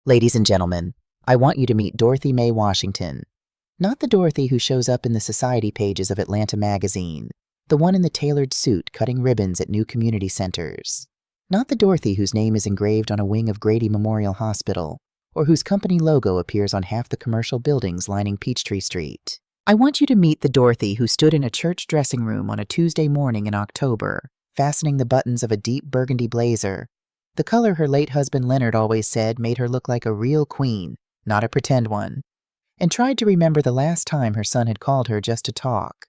Ladies and gentlemen, I want you to meet Dorothy Mae Washington. Not the Dorothy who shows up in the society pages of Atlanta magazine, the one in the tailored suit cutting ribbons at new community centers. Not the Dorothy whose name is engraved on a wing of Grady Memorial Hospital, or whose company logo appears on half the commercial buildings lining Peachtree Street. I want you to meet the Dorothy who stood in a church dressing room on a Tuesday morning in October, fastening the buttons of a deep burgundy blazer, the color her late husband Leonard always said made her look like a real queen, not a pretend one, and tried to remember the last time her son had called her just to talk.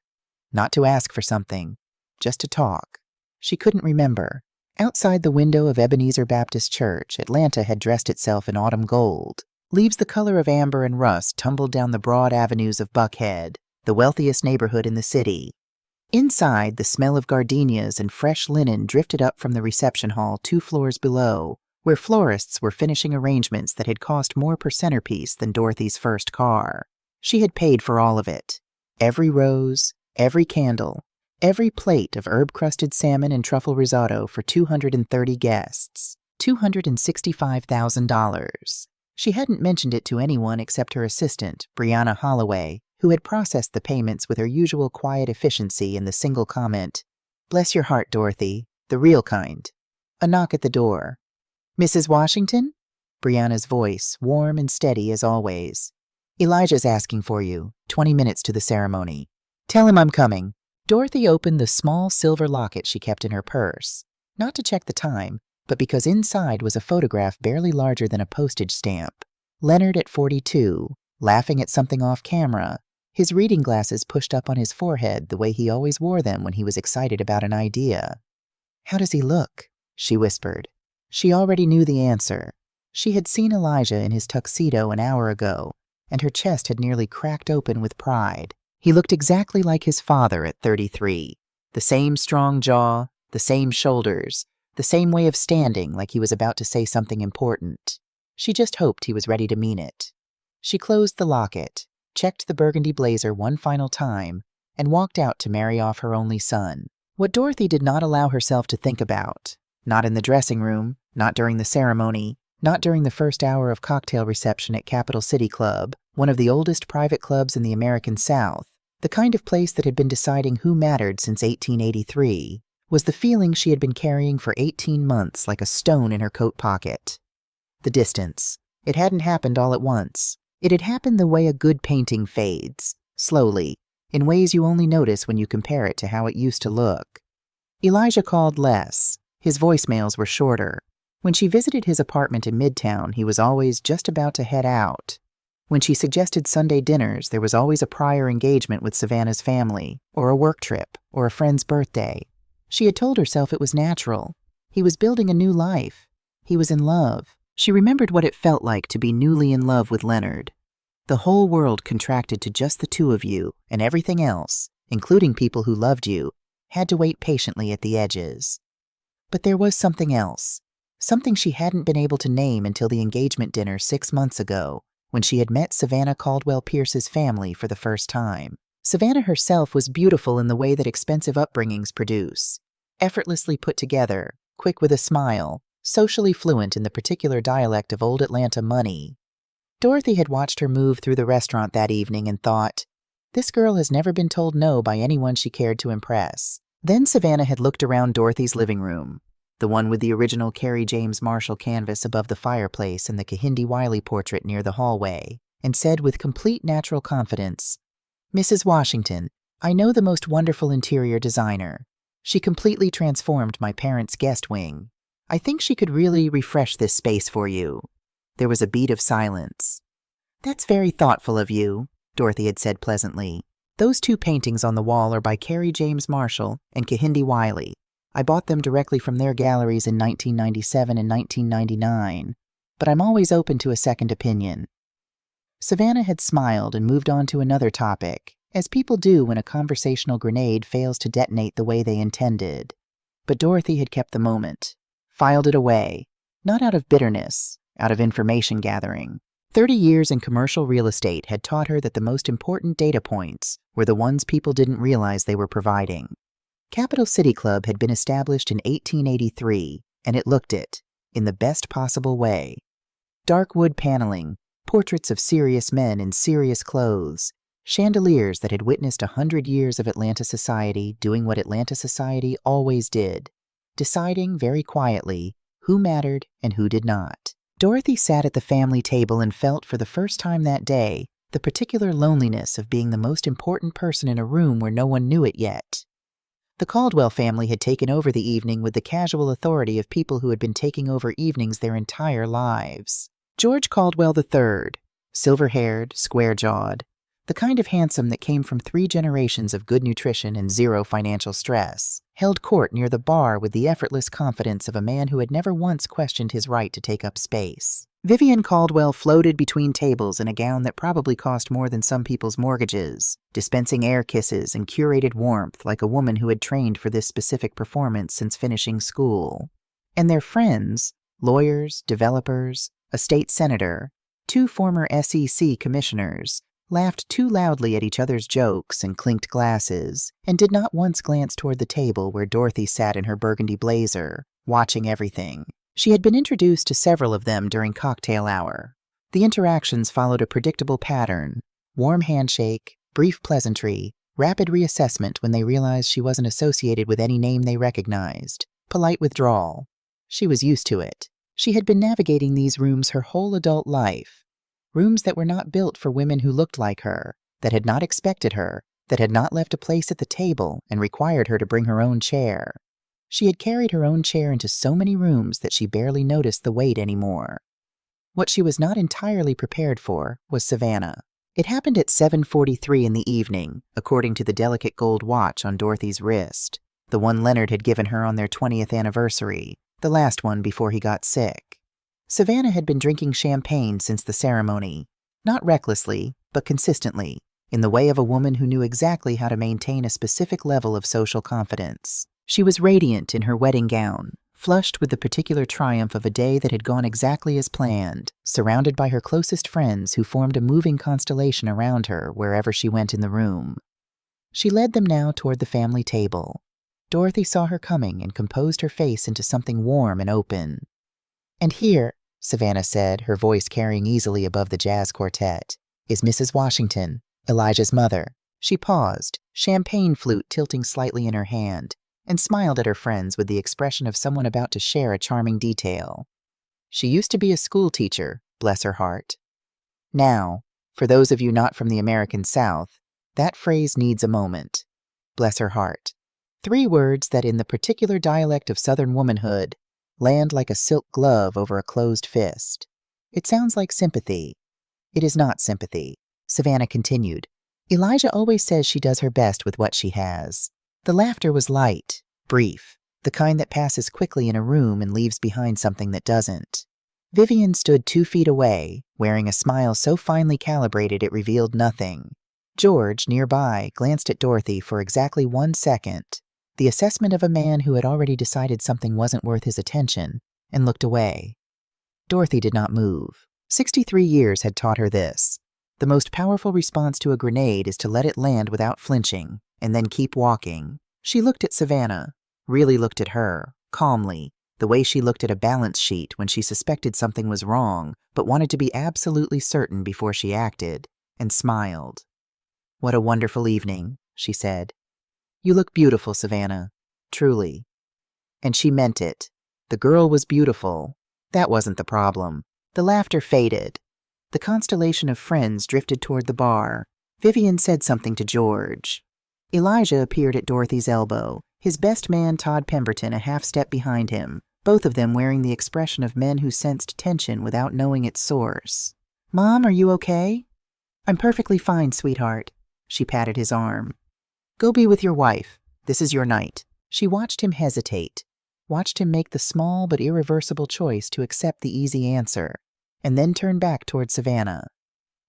Not to ask for something, just to talk. She couldn't remember. Outside the window of Ebenezer Baptist Church, Atlanta had dressed itself in autumn gold. Leaves the color of amber and rust tumbled down the broad avenues of Buckhead, the wealthiest neighborhood in the city. Inside, the smell of gardenias and fresh linen drifted up from the reception hall 2 floors below, where florists were finishing arrangements that had cost more per centerpiece than Dorothy's first car. She had paid for all of it. Every rose, every candle, every plate of herb-crusted salmon and truffle risotto for 230 guests. $265,000. She hadn't mentioned it to anyone except her assistant, Brianna Holloway, who had processed the payments with her usual quiet efficiency in the single comment, "Bless your heart, Dorothy, the real kind." A knock at the door. "Mrs. Washington?" Brianna's voice, warm and steady as always. "Elijah's asking for you, 20 minutes to the ceremony. Tell him I'm coming." Dorothy opened the small silver locket she kept in her purse, not to check the time, but because inside was a photograph barely larger than a postage stamp. Leonard at 42, laughing at something off camera, his reading glasses pushed up on his forehead the way he always wore them when he was excited about an idea. "How does he look?" she whispered. She already knew the answer. She had seen Elijah in his tuxedo an hour ago, and her chest had nearly cracked open with pride. He looked exactly like his father at 33. The same strong jaw, the same shoulders, the same way of standing like he was about to say something important. She just hoped he was ready to mean it. She closed the locket, checked the burgundy blazer one final time, and walked out to marry off her only son. What Dorothy did not allow herself to think about, not in the dressing room, not during the ceremony, not during the first hour of cocktail reception at Capital City Club, one of the oldest private clubs in the American South, the kind of place that had been deciding who mattered since 1883, was the feeling she had been carrying for 18 months like a stone in her coat pocket. The distance. It hadn't happened all at once. It had happened the way a good painting fades, slowly, in ways you only notice when you compare it to how it used to look. Elijah called less. His voicemails were shorter. When she visited his apartment in Midtown, he was always just about to head out. When she suggested Sunday dinners, there was always a prior engagement with Savannah's family, or a work trip, or a friend's birthday. She had told herself it was natural. He was building a new life. He was in love. She remembered what it felt like to be newly in love with Leonard. The whole world contracted to just the two of you, and everything else, including people who loved you, had to wait patiently at the edges. But there was something else, something she hadn't been able to name until the engagement dinner 6 months ago, when she had met Savannah Caldwell Pierce's family for the first time. Savannah herself was beautiful in the way that expensive upbringings produce, effortlessly put together, quick with a smile, socially fluent in the particular dialect of old Atlanta money. Dorothy had watched her move through the restaurant that evening and thought, this girl has never been told no by anyone she cared to impress. Then Savannah had looked around Dorothy's living room, the one with the original Carrie James Marshall canvas above the fireplace and the Kehinde Wiley portrait near the hallway, and said with complete natural confidence, "Mrs. Washington, I know the most wonderful interior designer. She completely transformed my parents' guest wing. I think she could really refresh this space for you." There was a beat of silence. "That's very thoughtful of you," Dorothy had said pleasantly. "Those 2 paintings on the wall are by Carrie James Marshall and Kehinde Wiley. I bought them directly from their galleries in 1997 and 1999, but I'm always open to a second opinion." Savannah had smiled and moved on to another topic, as people do when a conversational grenade fails to detonate the way they intended. But Dorothy had kept the moment, filed it away, not out of bitterness, out of information gathering. 30 years in commercial real estate had taught her that the most important data points were the ones people didn't realize they were providing. Capital City Club had been established in 1883, and it looked it, in the best possible way. Dark wood paneling, portraits of serious men in serious clothes, chandeliers that had witnessed 100 years of Atlanta society doing what Atlanta society always did, deciding very quietly who mattered and who did not. Dorothy sat at the family table and felt for the first time that day the particular loneliness of being the most important person in a room where no one knew it yet. The Caldwell family had taken over the evening with the casual authority of people who had been taking over evenings their entire lives. George Caldwell III, silver-haired, square-jawed, the kind of handsome that came from 3 generations of good nutrition and 0 financial stress, held court near the bar with the effortless confidence of a man who had never once questioned his right to take up space. Vivian Caldwell floated between tables in a gown that probably cost more than some people's mortgages, dispensing air kisses and curated warmth like a woman who had trained for this specific performance since finishing school. And their friends, lawyers, developers, a state senator, 2 former SEC commissioners, laughed too loudly at each other's jokes and clinked glasses, and did not once glance toward the table where Dorothy sat in her burgundy blazer, watching everything. She had been introduced to several of them during cocktail hour. The interactions followed a predictable pattern: warm handshake, brief pleasantry, rapid reassessment when they realized she wasn't associated with any name they recognized, polite withdrawal. She was used to it. She had been navigating these rooms her whole adult life. Rooms that were not built for women who looked like her, that had not expected her, that had not left a place at the table and required her to bring her own chair. She had carried her own chair into so many rooms that she barely noticed the weight anymore. What she was not entirely prepared for was Savannah. It happened at 7:43 in the evening, according to the delicate gold watch on Dorothy's wrist, the one Leonard had given her on their 20th anniversary, the last one before he got sick. Savannah had been drinking champagne since the ceremony, not recklessly, but consistently, in the way of a woman who knew exactly how to maintain a specific level of social confidence. She was radiant in her wedding gown, flushed with the particular triumph of a day that had gone exactly as planned, surrounded by her closest friends who formed a moving constellation around her wherever she went in the room. She led them now toward the family table. Dorothy saw her coming and composed her face into something warm and open. "And here," Savannah said, her voice carrying easily above the jazz quartet, "is Mrs. Washington, Elijah's mother." She paused, champagne flute tilting slightly in her hand, and smiled at her friends with the expression of someone about to share a charming detail. She used to be a school teacher, bless her heart. Now, for those of you not from the American South, that phrase needs a moment. Bless her heart. 3 words that, in the particular dialect of Southern womanhood, land like a silk glove over a closed fist. It sounds like sympathy. It is not sympathy. Savannah continued. Elijah always says she does her best with what she has. The laughter was light, brief, the kind that passes quickly in a room and leaves behind something that doesn't. Vivian stood 2 feet away, wearing a smile so finely calibrated it revealed nothing. George, nearby, glanced at Dorothy for exactly 1 second, the assessment of a man who had already decided something wasn't worth his attention, and looked away. Dorothy did not move. 63 years had taught her this. The most powerful response to a grenade is to let it land without flinching, and then keep walking. She looked at Savannah, really looked at her, calmly, the way she looked at a balance sheet when she suspected something was wrong, but wanted to be absolutely certain before she acted, and smiled. "What a wonderful evening," she said. "You look beautiful, Savannah, truly." And she meant it. The girl was beautiful. That wasn't the problem. The laughter faded. The constellation of friends drifted toward the bar. Vivian said something to George. Elijah appeared at Dorothy's elbow, his best man Todd Pemberton a half step behind him, both of them wearing the expression of men who sensed tension without knowing its source. "Mom, are you okay?" "I'm perfectly fine, sweetheart." She patted his arm. "Go be with your wife. This is your night." She watched him hesitate, watched him make the small but irreversible choice to accept the easy answer, and then turn back toward Savannah.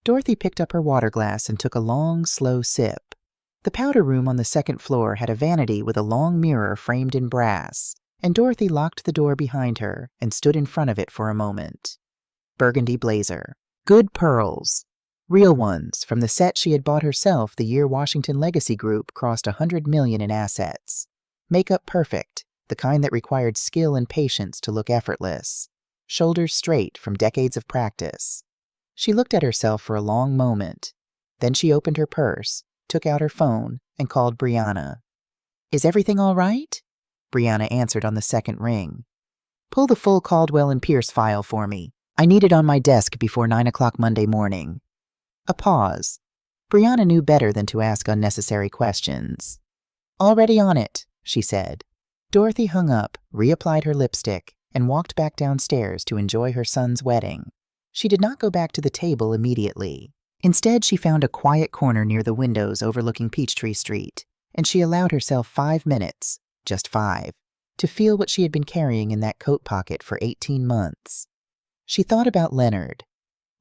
Dorothy picked up her water glass and took a long, slow sip. The powder room on the 2nd floor had a vanity with a long mirror framed in brass, and Dorothy locked the door behind her and stood in front of it for a moment. Burgundy blazer. Good pearls. Real ones, from the set she had bought herself the year Washington Legacy Group crossed $100 million in assets. Makeup perfect, the kind that required skill and patience to look effortless. shoulders straight from decades of practice. She looked at herself for a long moment. Then she opened her purse, took out her phone, and called Brianna. "Is everything all right?" Brianna answered on the second ring. "Pull the full Caldwell and Pierce file for me. I need it on my desk before 9 o'clock Monday morning." A pause. Brianna knew better than to ask unnecessary questions. "Already on it," she said. Dorothy hung up, reapplied her lipstick, and walked back downstairs to enjoy her son's wedding. She did not go back to the table immediately. Instead, she found a quiet corner near the windows overlooking Peachtree Street, and she allowed herself 5 minutes, just 5, to feel what she had been carrying in that coat pocket for 18 months. She thought about Leonard.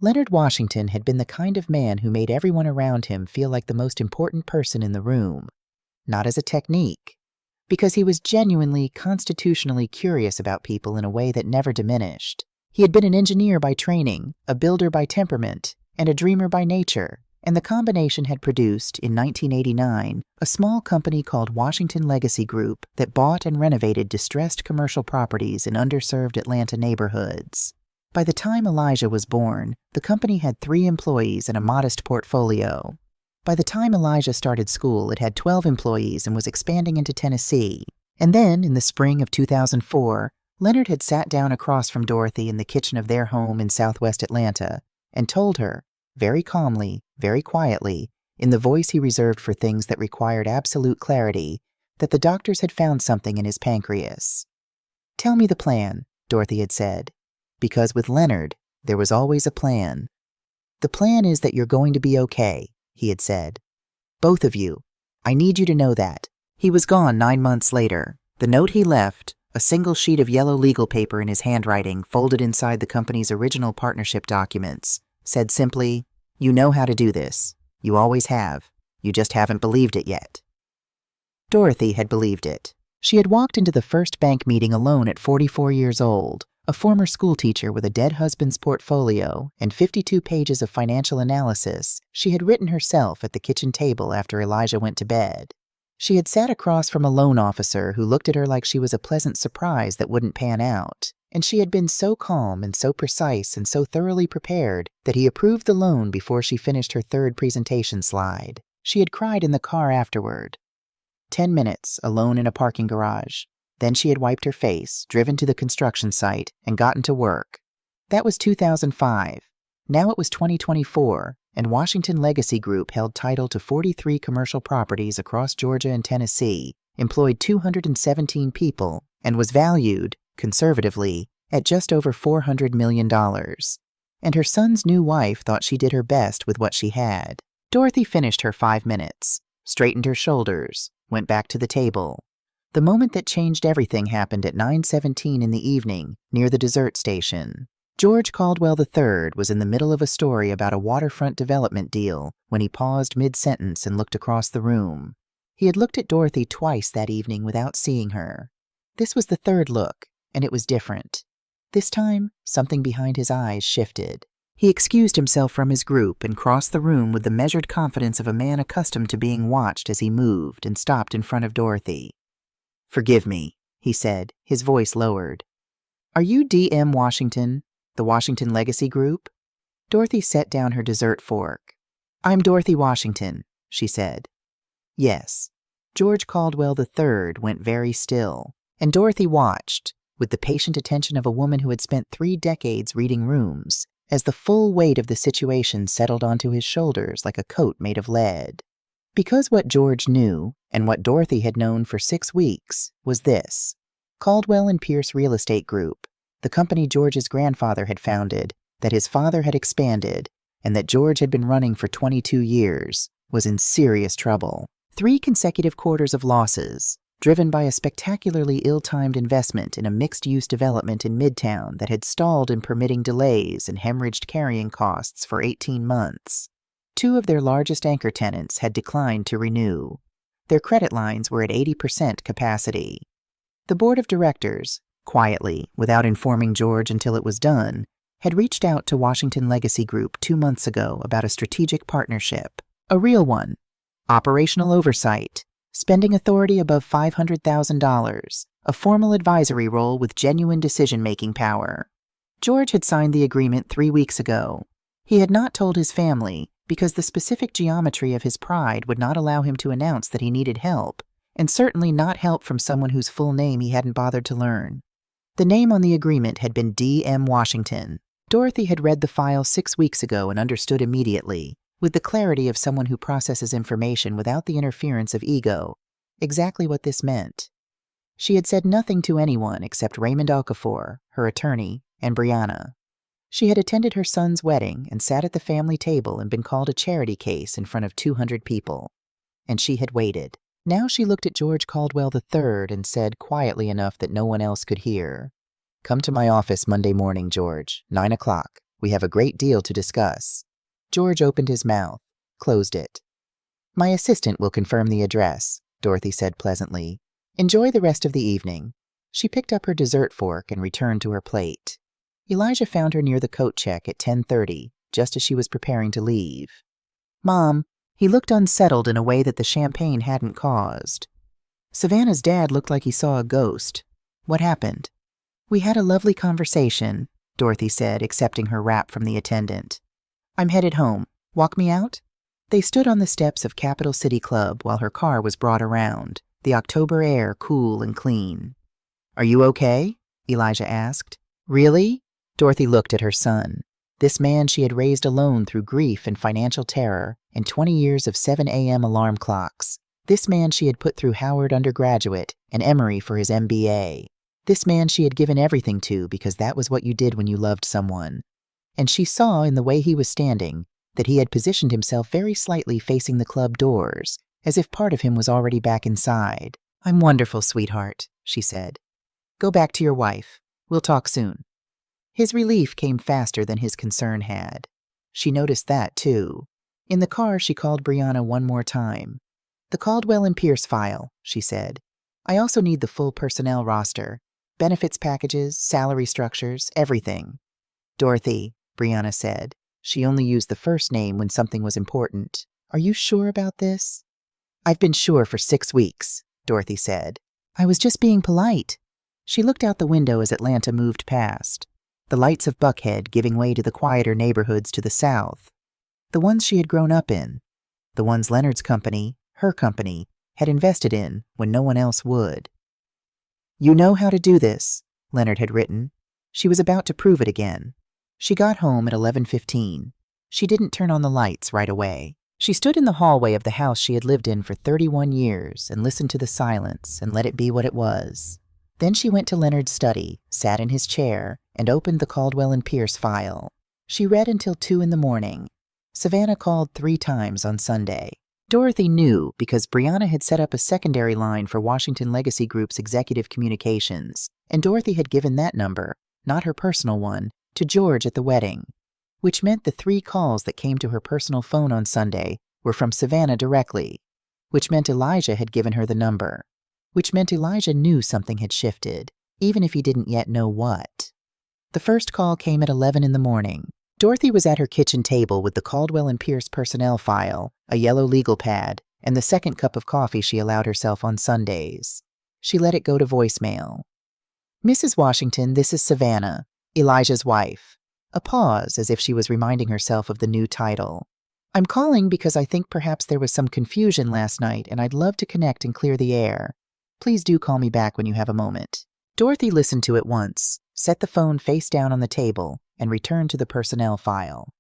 Leonard Washington had been the kind of man who made everyone around him feel like the most important person in the room. Not as a technique, because he was genuinely, constitutionally curious about people in a way that never diminished. He had been an engineer by training, a builder by temperament, and a dreamer by nature, and the combination had produced, in 1989, a small company called Washington Legacy Group that bought and renovated distressed commercial properties in underserved Atlanta neighborhoods. By the time Elijah was born, the company had 3 employees and a modest portfolio. By the time Elijah started school, it had 12 employees and was expanding into Tennessee. And then, in the spring of 2004, Leonard had sat down across from Dorothy in the kitchen of their home in southwest Atlanta and told her, very calmly, very quietly, in the voice he reserved for things that required absolute clarity, that the doctors had found something in his pancreas. "Tell me the plan," Dorothy had said, because with Leonard, there was always a plan. "The plan is that you're going to be okay," he had said. "Both of you. I need you to know that." He was gone 9 months later. The note he left, a single sheet of yellow legal paper in his handwriting folded inside the company's original partnership documents, said simply, "You know how to do this. You always have. You just haven't believed it yet." Dorothy had believed it. She had walked into the first bank meeting alone at 44 years old, a former schoolteacher with a dead husband's portfolio and 52 pages of financial analysis she had written herself at the kitchen table after Elijah went to bed. She had sat across from a loan officer who looked at her like she was a pleasant surprise that wouldn't pan out, and she had been so calm and so precise and so thoroughly prepared that he approved the loan before she finished her 3rd presentation slide. She had cried in the car afterward. 10 minutes, alone in a parking garage. Then she had wiped her face, driven to the construction site, and gotten to work. That was 2005. Now it was 2024, and Washington Legacy Group held title to 43 commercial properties across Georgia and Tennessee, employed 217 people, and was valued, conservatively, at just over $400 million. And her son's new wife thought she did her best with what she had. Dorothy finished her 5 minutes, straightened her shoulders, went back to the table. The moment that changed everything happened at 9:17 in the evening, near the dessert station. George Caldwell III was in the middle of a story about a waterfront development deal when he paused mid-sentence and looked across the room. He had looked at Dorothy twice that evening without seeing her. This was the 3rd look, and it was different. This time, something behind his eyes shifted. He excused himself from his group and crossed the room with the measured confidence of a man accustomed to being watched as he moved and stopped in front of Dorothy. "Forgive me," he said, his voice lowered. "Are you D.M. Washington, the Washington Legacy Group?" Dorothy set down her dessert fork. "I'm Dorothy Washington," she said. "Yes." George Caldwell III went very still, and Dorothy watched, with the patient attention of a woman who had spent 3 decades reading rooms, as the full weight of the situation settled onto his shoulders like a coat made of lead. Because what George knew, and what Dorothy had known for 6 weeks, was this. Caldwell and Pierce Real Estate Group, the company George's grandfather had founded, that his father had expanded, and that George had been running for 22 years, was in serious trouble. 3 consecutive quarters of losses, driven by a spectacularly ill-timed investment in a mixed-use development in Midtown that had stalled in permitting delays and hemorrhaged carrying costs for 18 months. 2 of their largest anchor tenants had declined to renew. Their credit lines were at 80% capacity. The board of directors, quietly, without informing George until it was done, had reached out to Washington Legacy Group 2 months ago about a strategic partnership, a real one, operational oversight, spending authority above $500,000, a formal advisory role with genuine decision-making power. George had signed the agreement 3 weeks ago. He had not told his family because the specific geometry of his pride would not allow him to announce that he needed help, and certainly not help from someone whose full name he hadn't bothered to learn. The name on the agreement had been D.M. Washington. Dorothy had read the file 6 weeks ago and understood immediately, with the clarity of someone who processes information without the interference of ego, exactly what this meant. She had said nothing to anyone except Raymond Okafor, her attorney, and Brianna. She had attended her son's wedding and sat at the family table and been called a charity case in front of 200 people. And she had waited. Now she looked at George Caldwell III and said quietly enough that no one else could hear, "Come to my office Monday morning, George, 9 o'clock. We have a great deal to discuss." George opened his mouth, closed it. "My assistant will confirm the address," Dorothy said pleasantly. "Enjoy the rest of the evening." She picked up her dessert fork and returned to her plate. Elijah found her near the coat check at 10:30, just as she was preparing to leave. "Mom," he looked unsettled in a way that the champagne hadn't caused. "Savannah's dad looked like he saw a ghost. What happened?" "We had a lovely conversation," Dorothy said, accepting her wrap from the attendant. "I'm headed home. Walk me out?" They stood on the steps of Capital City Club while her car was brought around, the October air cool and clean. "Are you okay?" Elijah asked. "Really?" Dorothy looked at her son. This man she had raised alone through grief and financial terror and 20 years of 7 a.m. alarm clocks. This man she had put through Howard undergraduate and Emory for his MBA. This man she had given everything to because that was what you did when you loved someone. And she saw in the way he was standing that he had positioned himself very slightly facing the club doors, as if part of him was already back inside. "I'm wonderful, sweetheart," she said. "Go back to your wife. We'll talk soon." His relief came faster than his concern had. She noticed that, too. In the car, she called Brianna one more time. "The Caldwell and Pierce file," she said. "I also need the full personnel roster. Benefits packages, salary structures, everything." "Dorothy," Brianna said. She only used the first name when something was important. "Are you sure about this?" "I've been sure for 6 weeks," Dorothy said. "I was just being polite." She looked out the window as Atlanta moved past, the lights of Buckhead giving way to the quieter neighborhoods to the south, the ones she had grown up in, the ones Leonard's company, her company, had invested in when no one else would. "You know how to do this," Leonard had written. She was about to prove it again. She got home at 11:15. She didn't turn on the lights right away. She stood in the hallway of the house she had lived in for 31 years and listened to the silence and let it be what it was. Then she went to Leonard's study, sat in his chair, and opened the Caldwell and Pierce file. She read until 2 in the morning. Savannah called 3 times on Sunday. Dorothy knew because Brianna had set up a secondary line for Washington Legacy Group's executive communications, and Dorothy had given that number, not her personal one, to George at the wedding, which meant the 3 calls that came to her personal phone on Sunday were from Savannah directly, which meant Elijah had given her the number, which meant Elijah knew something had shifted, even if he didn't yet know what. The first call came at 11 in the morning. Dorothy was at her kitchen table with the Caldwell and Pierce personnel file, a yellow legal pad, and the second cup of coffee she allowed herself on Sundays. She let it go to voicemail. "Mrs. Washington, this is Savannah, Elijah's wife." A pause, as if she was reminding herself of the new title. "I'm calling because I think perhaps there was some confusion last night, and I'd love to connect and clear the air. Please do call me back when you have a moment." Dorothy listened to it once, set the phone face down on the table, and returned to the personnel file.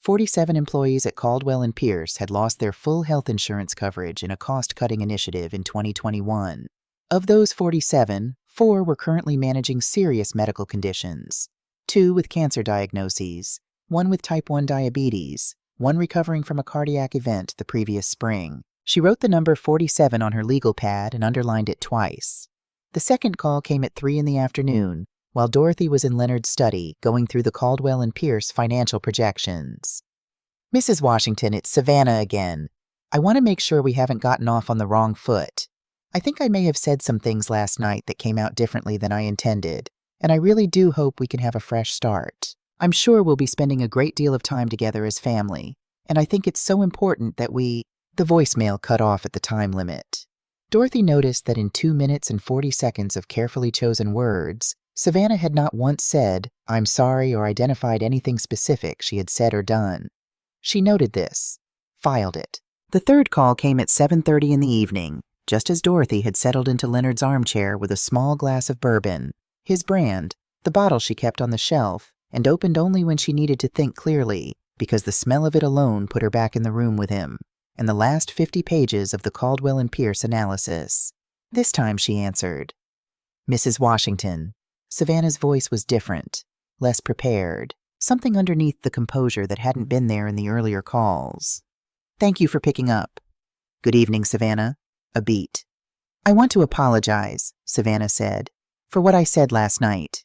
47 employees at Caldwell and Pierce had lost their full health insurance coverage in a cost-cutting initiative in 2021. Of those 47, 4 were currently managing serious medical conditions, 2 with cancer diagnoses, 1 with type 1 diabetes, 1 recovering from a cardiac event the previous spring. She wrote the number 47 on her legal pad and underlined it twice. The second call came at 3 in the afternoon, while Dorothy was in Leonard's study going through the Caldwell and Pierce financial projections. "Mrs. Washington, it's Savannah again. I want to make sure we haven't gotten off on the wrong foot. I think I may have said some things last night that came out differently than I intended, and I really do hope we can have a fresh start. I'm sure we'll be spending a great deal of time together as family, and I think it's so important that we—" The voicemail cut off at the time limit. Dorothy noticed that in 2 minutes and 40 seconds of carefully chosen words, Savannah had not once said, "I'm sorry," or identified anything specific she had said or done. She noted this, filed it. The third call came at 7:30 in the evening, just as Dorothy had settled into Leonard's armchair with a small glass of bourbon, his brand, the bottle she kept on the shelf, and opened only when she needed to think clearly, because the smell of it alone put her back in the room with him, and the last 50 pages of the Caldwell and Pierce analysis. This time she answered, "Mrs. Washington." Savannah's voice was different, less prepared, something underneath the composure that hadn't been there in the earlier calls. "Thank you for picking up." "Good evening, Savannah." A beat. "I want to apologize," Savannah said, "for what I said last night."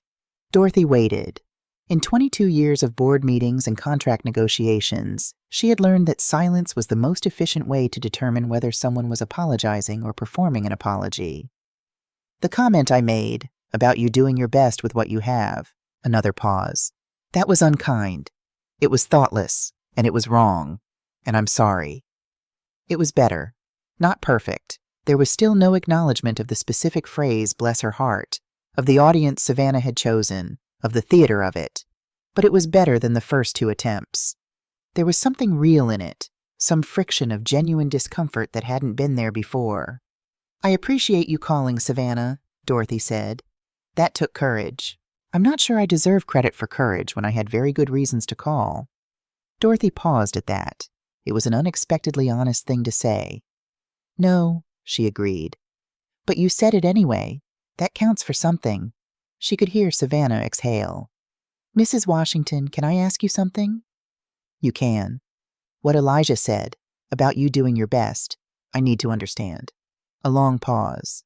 Dorothy waited. In 22 years of board meetings and contract negotiations, she had learned that silence was the most efficient way to determine whether someone was apologizing or performing an apology. "The comment I made, about you doing your best with what you have," another pause. "That was unkind. It was thoughtless, and it was wrong, and I'm sorry." It was better. Not perfect. There was still no acknowledgement of the specific phrase, "bless her heart," of the audience Savannah had chosen, of the theater of it. But it was better than the first 2 attempts. There was something real in it, some friction of genuine discomfort that hadn't been there before. "I appreciate you calling, Savannah," Dorothy said. "That took courage. I'm not sure I deserve credit for courage when I had very good reasons to call." Dorothy paused at that. It was an unexpectedly honest thing to say. "No," she agreed. "But you said it anyway. That counts for something." She could hear Savannah exhale. "Mrs. Washington, can I ask you something?" "You can." "What Elijah said, about you doing your best, I need to understand." A long pause.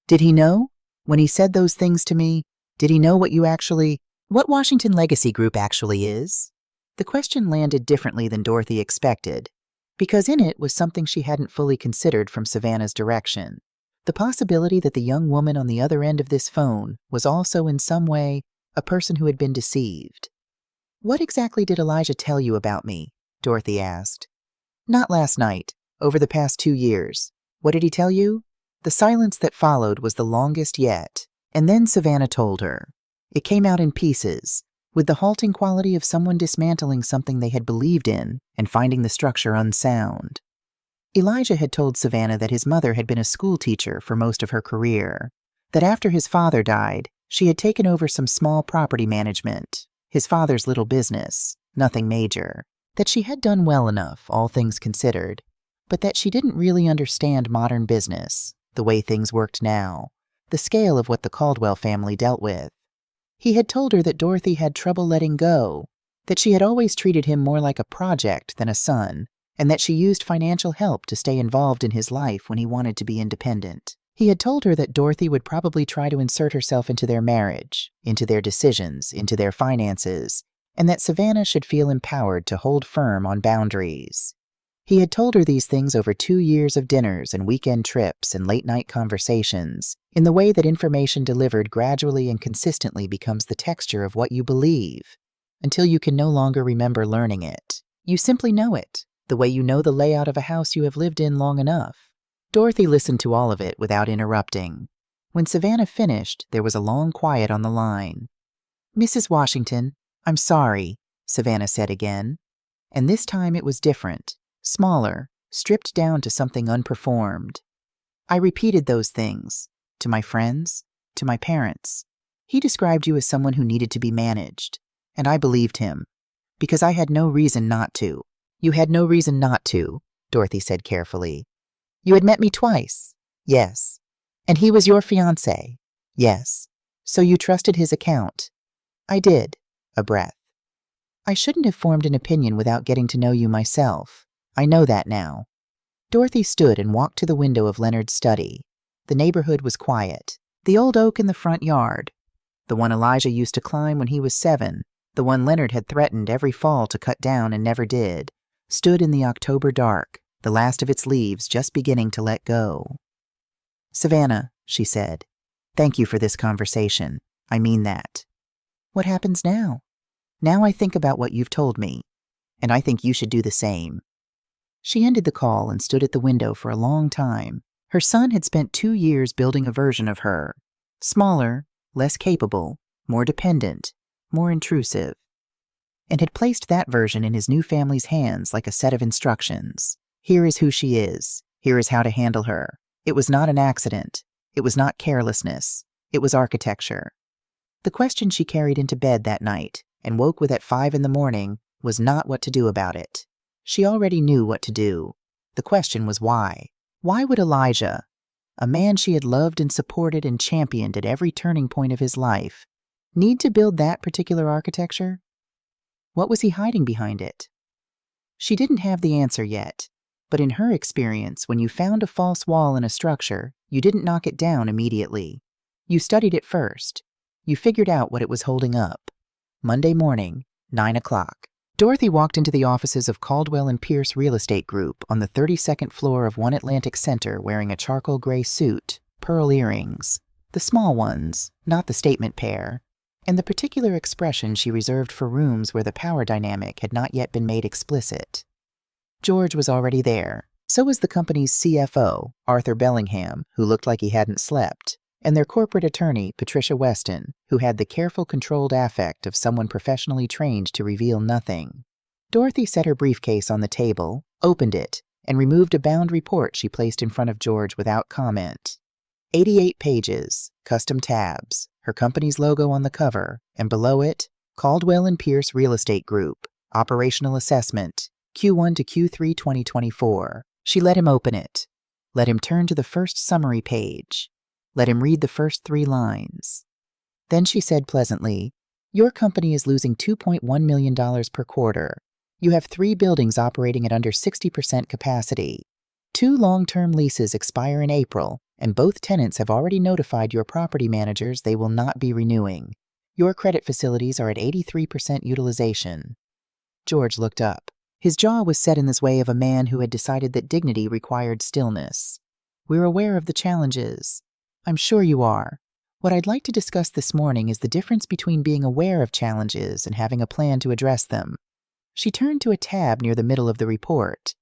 "Did he know? When he said those things to me, did he know what Washington Legacy Group actually is?" The question landed differently than Dorothy expected, because in it was something she hadn't fully considered from Savannah's direction. The possibility that the young woman on the other end of this phone was also in some way a person who had been deceived. "What exactly did Elijah tell you about me?" Dorothy asked. "Not last night, over the past 2 years. What did he tell you?" The silence that followed was the longest yet, and then Savannah told her. It came out in pieces, with the halting quality of someone dismantling something they had believed in and finding the structure unsound. Elijah had told Savannah that his mother had been a school teacher for most of her career, that after his father died, she had taken over some small property management, his father's little business, nothing major, that she had done well enough, all things considered, but that she didn't really understand modern business, the way things worked now, the scale of what the Caldwell family dealt with. He had told her that Dorothy had trouble letting go, that she had always treated him more like a project than a son, and that she used financial help to stay involved in his life when he wanted to be independent. He had told her that Dorothy would probably try to insert herself into their marriage, into their decisions, into their finances, and that Savannah should feel empowered to hold firm on boundaries. He had told her these things over 2 years of dinners and weekend trips and late-night conversations, in the way that information delivered gradually and consistently becomes the texture of what you believe, until you can no longer remember learning it. You simply know it, the way you know the layout of a house you have lived in long enough. Dorothy listened to all of it without interrupting. When Savannah finished, there was a long quiet on the line. "Mrs. Washington, I'm sorry," Savannah said again. And this time it was different. Smaller, stripped down to something unperformed. "I repeated those things, to my friends, to my parents. He described you as someone who needed to be managed, and I believed him, because I had no reason not to." "You had no reason not to," Dorothy said carefully. "You had met me twice." "Yes." "And he was your fiancé." "Yes." "So you trusted his account." "I did." A breath. "I shouldn't have formed an opinion without getting to know you myself. I know that now." Dorothy stood and walked to the window of Leonard's study. The neighborhood was quiet. The old oak in the front yard, the one Elijah used to climb when he was 7, the one Leonard had threatened every fall to cut down and never did, stood in the October dark, the last of its leaves just beginning to let go. "Savannah," she said, "thank you for this conversation. I mean that." "What happens now?" "Now I think about what you've told me, and I think you should do the same." She ended the call and stood at the window for a long time. Her son had spent 2 years building a version of her, smaller, less capable, more dependent, more intrusive, and had placed that version in his new family's hands like a set of instructions. Here is who she is. Here is how to handle her. It was not an accident. It was not carelessness. It was architecture. The question she carried into bed that night and woke with at 5 a.m. was not what to do about it. She already knew what to do. The question was why. Why would Elijah, a man she had loved and supported and championed at every turning point of his life, need to build that particular architecture? What was he hiding behind it? She didn't have the answer yet, but in her experience, when you found a false wall in a structure, you didn't knock it down immediately. You studied it first. You figured out what it was holding up. Monday morning, 9 o'clock. Dorothy walked into the offices of Caldwell and Pierce Real Estate Group on the 32nd floor of One Atlantic Center wearing a charcoal gray suit, pearl earrings, the small ones, not the statement pair, and the particular expression she reserved for rooms where the power dynamic had not yet been made explicit. George was already there. So was the company's CFO, Arthur Bellingham, who looked like he hadn't slept, and their corporate attorney, Patricia Weston, who had the careful, controlled affect of someone professionally trained to reveal nothing. Dorothy set her briefcase on the table, opened it, and removed a bound report she placed in front of George without comment. 88 pages, custom tabs, her company's logo on the cover, and below it, Caldwell and Pierce Real Estate Group, Operational Assessment, Q1 to Q3 2024. She let him open it. Let him turn to the first summary page. Let him read the first 3 lines. Then she said pleasantly, "Your company is losing $2.1 million per quarter. You have 3 buildings operating at under 60% capacity. 2 long-term leases expire in April, and both tenants have already notified your property managers they will not be renewing. Your credit facilities are at 83% utilization." George looked up. His jaw was set in this way of a man who had decided that dignity required stillness. "We're aware of the challenges." "I'm sure you are. What I'd like to discuss this morning is the difference between being aware of challenges and having a plan to address them." She turned to a tab near the middle of the report.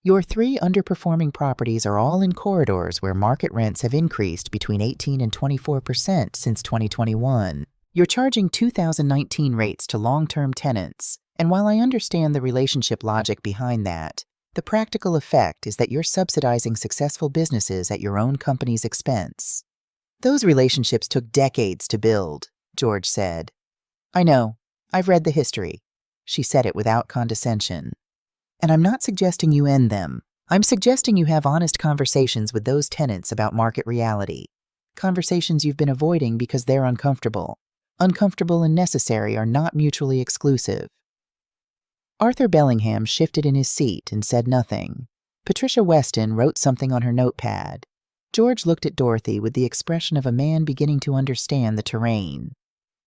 "Your 3 underperforming properties are all in corridors where market rents have increased between 18 and 24% since 2021. You're charging 2019 rates to long-term tenants, and while I understand the relationship logic behind that, the practical effect is that you're subsidizing successful businesses at your own company's expense." "Those relationships took decades to build," George said. "I know. I've read the history." She said it without condescension. "And I'm not suggesting you end them. I'm suggesting you have honest conversations with those tenants about market reality. Conversations you've been avoiding because they're uncomfortable. Uncomfortable and necessary are not mutually exclusive." Arthur Bellingham shifted in his seat and said nothing. Patricia Weston wrote something on her notepad. George looked at Dorothy with the expression of a man beginning to understand the terrain.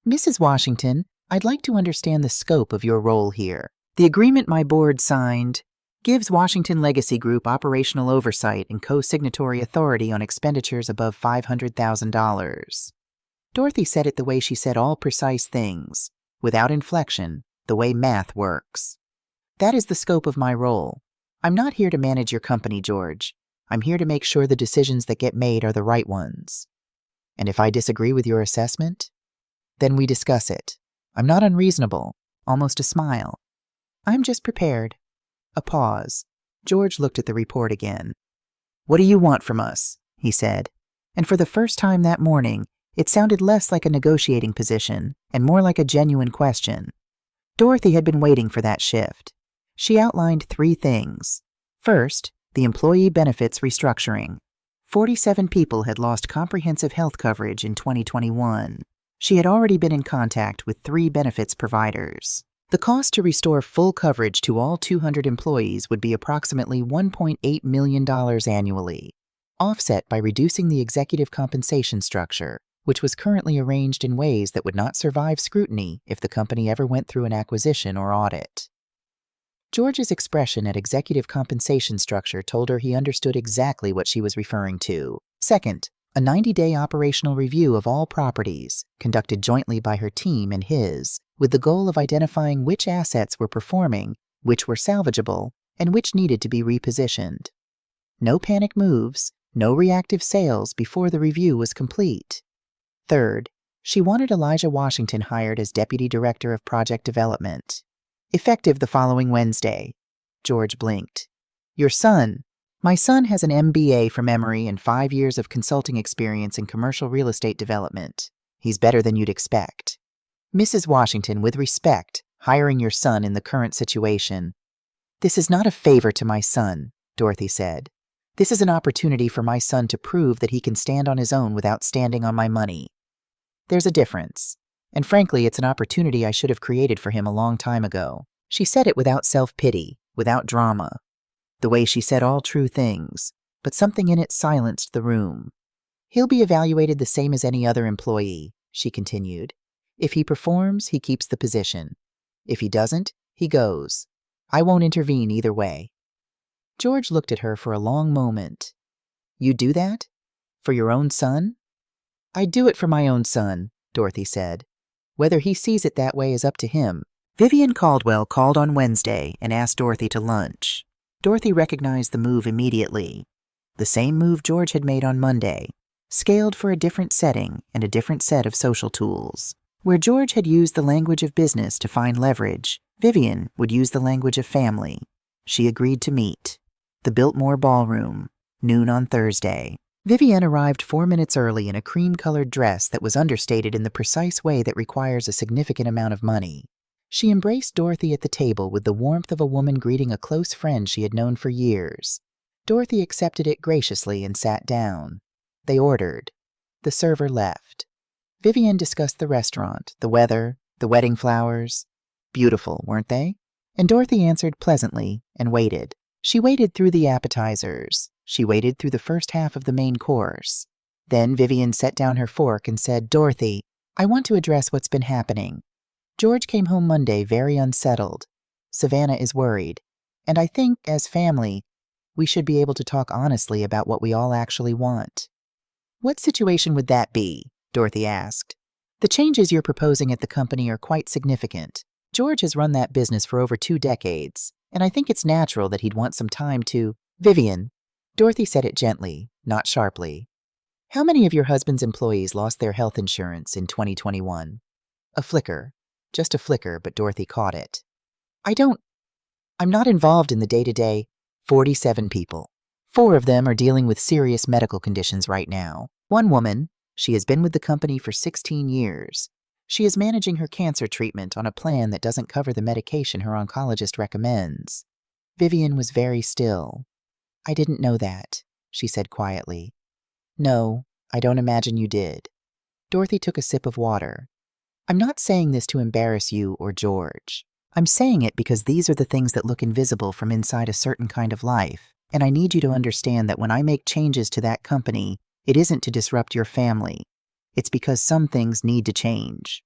"Mrs. Washington, I'd like to understand the scope of your role here. The agreement my board signed gives Washington Legacy Group operational oversight and co-signatory authority on expenditures above $500,000. Dorothy said it the way she said all precise things, without inflection, the way math works. "That is the scope of my role. I'm not here to manage your company, George. I'm here to make sure the decisions that get made are the right ones. And if I disagree with your assessment, then we discuss it. I'm not unreasonable." Almost a smile. "I'm just prepared." A pause. George looked at the report again. "What do you want from us?" he said. And for the first time that morning, it sounded less like a negotiating position and more like a genuine question. Dorothy had been waiting for that shift. She outlined 3 things. First, the employee benefits restructuring. 47 people had lost comprehensive health coverage in 2021. She had already been in contact with 3 benefits providers. The cost to restore full coverage to all 200 employees would be approximately $1.8 million annually, offset by reducing the executive compensation structure, which was currently arranged in ways that would not survive scrutiny if the company ever went through an acquisition or audit. George's expression at executive compensation structure told her he understood exactly what she was referring to. Second, a 90-day operational review of all properties, conducted jointly by her team and his, with the goal of identifying which assets were performing, which were salvageable, and which needed to be repositioned. No panic moves, no reactive sales before the review was complete. Third, She wanted Elijah Washington hired as Deputy Director of Project Development. Effective the following Wednesday. George blinked. Your son. My son has an MBA from Emory and 5 years of consulting experience in commercial real estate development. He's better than you'd expect. Mrs. Washington, with respect, hiring your son in the current situation. This is not a favor to my son, Dorothy said. This is an opportunity for my son to prove that he can stand on his own without standing on my money. There's a difference. And frankly, it's an opportunity I should have created for him a long time ago. She said it without self-pity, without drama. The way she said all true things, but something in it silenced the room. He'll be evaluated the same as any other employee, she continued. If he performs, he keeps the position. If he doesn't, he goes. I won't intervene either way. George looked at her for a long moment. You do that? For your own son? I'd do it for my own son, Dorothy said. Whether he sees it that way is up to him. Vivian Caldwell called on Wednesday and asked Dorothy to lunch. Dorothy recognized the move immediately. The same move George had made on Monday, scaled for a different setting and a different set of social tools. Where George had used the language of business to find leverage, Vivian would use the language of family. She agreed to meet. The Biltmore Ballroom, noon on Thursday. Vivian arrived 4 minutes early in a cream-colored dress that was understated in the precise way that requires a significant amount of money. She embraced Dorothy at the table with the warmth of a woman greeting a close friend she had known for years. Dorothy accepted it graciously and sat down. They ordered. The server left. Vivian discussed the restaurant, the weather, the wedding flowers. Beautiful, weren't they? And Dorothy answered pleasantly and waited. She waited through the appetizers. She waited through the first half of the main course. Then Vivian set down her fork and said, Dorothy, I want to address what's been happening. George came home Monday very unsettled. Savannah is worried. And I think, as family, we should be able to talk honestly about what we all actually want. What situation would that be? Dorothy asked. The changes you're proposing at the company are quite significant. George has run that business for over 2 decades, and I think it's natural that he'd want some time to... Vivian, Dorothy said it gently, not sharply. How many of your husband's employees lost their health insurance in 2021? A flicker. Just a flicker, but Dorothy caught it. I'm not involved in the day-to-day. 47 people. 4 of them are dealing with serious medical conditions right now. One woman, she has been with the company for 16 years. She is managing her cancer treatment on a plan that doesn't cover the medication her oncologist recommends. Vivian was very still. I didn't know that, she said quietly. No, I don't imagine you did. Dorothy took a sip of water. I'm not saying this to embarrass you or George. I'm saying it because these are the things that look invisible from inside a certain kind of life, and I need you to understand that when I make changes to that company, it isn't to disrupt your family. It's because some things need to change.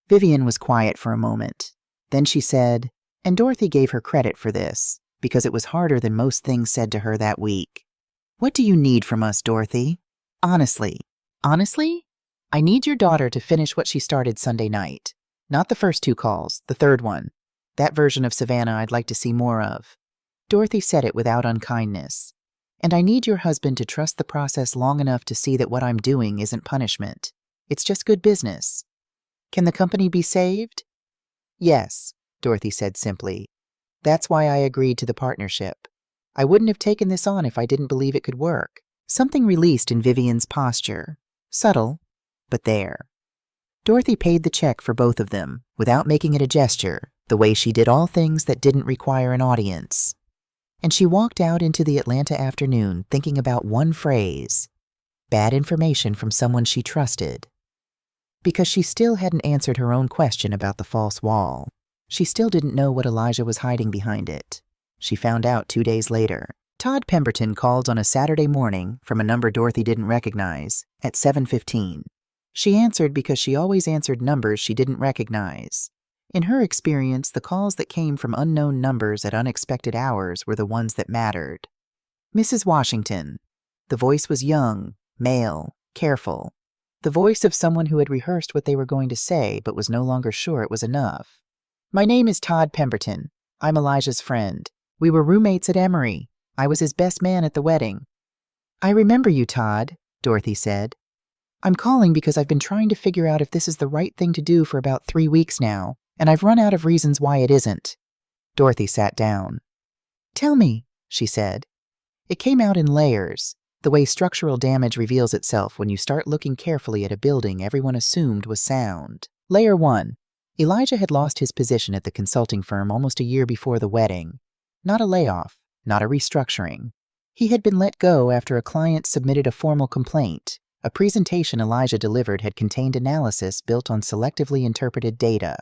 Vivian was quiet for a moment. Then she said, and Dorothy gave her credit for this, because it was harder than most things said to her that week. What do you need from us, Dorothy? Honestly. Honestly? I need your daughter to finish what she started Sunday night. Not the first 2 calls, the third one. That version of Savannah I'd like to see more of. Dorothy said it without unkindness. And I need your husband to trust the process long enough to see that what I'm doing isn't punishment. It's just good business. Can the company be saved? Yes, Dorothy said simply. That's why I agreed to the partnership. I wouldn't have taken this on if I didn't believe it could work. Something released in Vivian's posture. Subtle, but there. Dorothy paid the check for both of them, without making it a gesture, the way she did all things that didn't require an audience. And she walked out into the Atlanta afternoon thinking about one phrase. Bad information from someone she trusted. Because she still hadn't answered her own question about the false wall. She still didn't know what Elijah was hiding behind it. She found out 2 days later. Todd Pemberton called on a Saturday morning from a number Dorothy didn't recognize at 7:15. She answered because she always answered numbers she didn't recognize. In her experience, the calls that came from unknown numbers at unexpected hours were the ones that mattered. Mrs. Washington. The voice was young, male, careful. The voice of someone who had rehearsed what they were going to say but was no longer sure it was enough. My name is Todd Pemberton. I'm Elijah's friend. We were roommates at Emory. I was his best man at the wedding. I remember you, Todd, Dorothy said. I'm calling because I've been trying to figure out if this is the right thing to do for about 3 weeks now, and I've run out of reasons why it isn't." Dorothy sat down. "Tell me," she said. It came out in layers, the way structural damage reveals itself when you start looking carefully at a building everyone assumed was sound. Layer 1. Elijah had lost his position at the consulting firm almost a year before the wedding. Not a layoff, not a restructuring. He had been let go after a client submitted a formal complaint. A presentation Elijah delivered had contained analysis built on selectively interpreted data.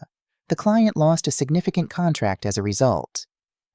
The client lost a significant contract as a result.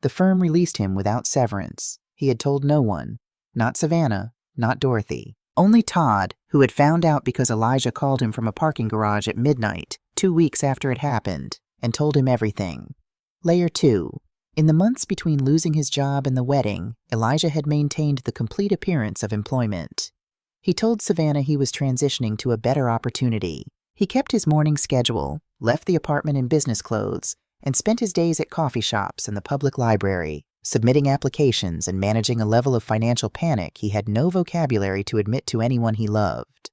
The firm released him without severance. He had told no one, not Savannah, not Dorothy. Only Todd, who had found out because Elijah called him from a parking garage at midnight, 2 weeks after it happened, and told him everything. Layer 2. In the months between losing his job and the wedding, Elijah had maintained the complete appearance of employment. He told Savannah he was transitioning to a better opportunity. He kept his morning schedule, left the apartment in business clothes, and spent his days at coffee shops and the public library, submitting applications and managing a level of financial panic he had no vocabulary to admit to anyone he loved.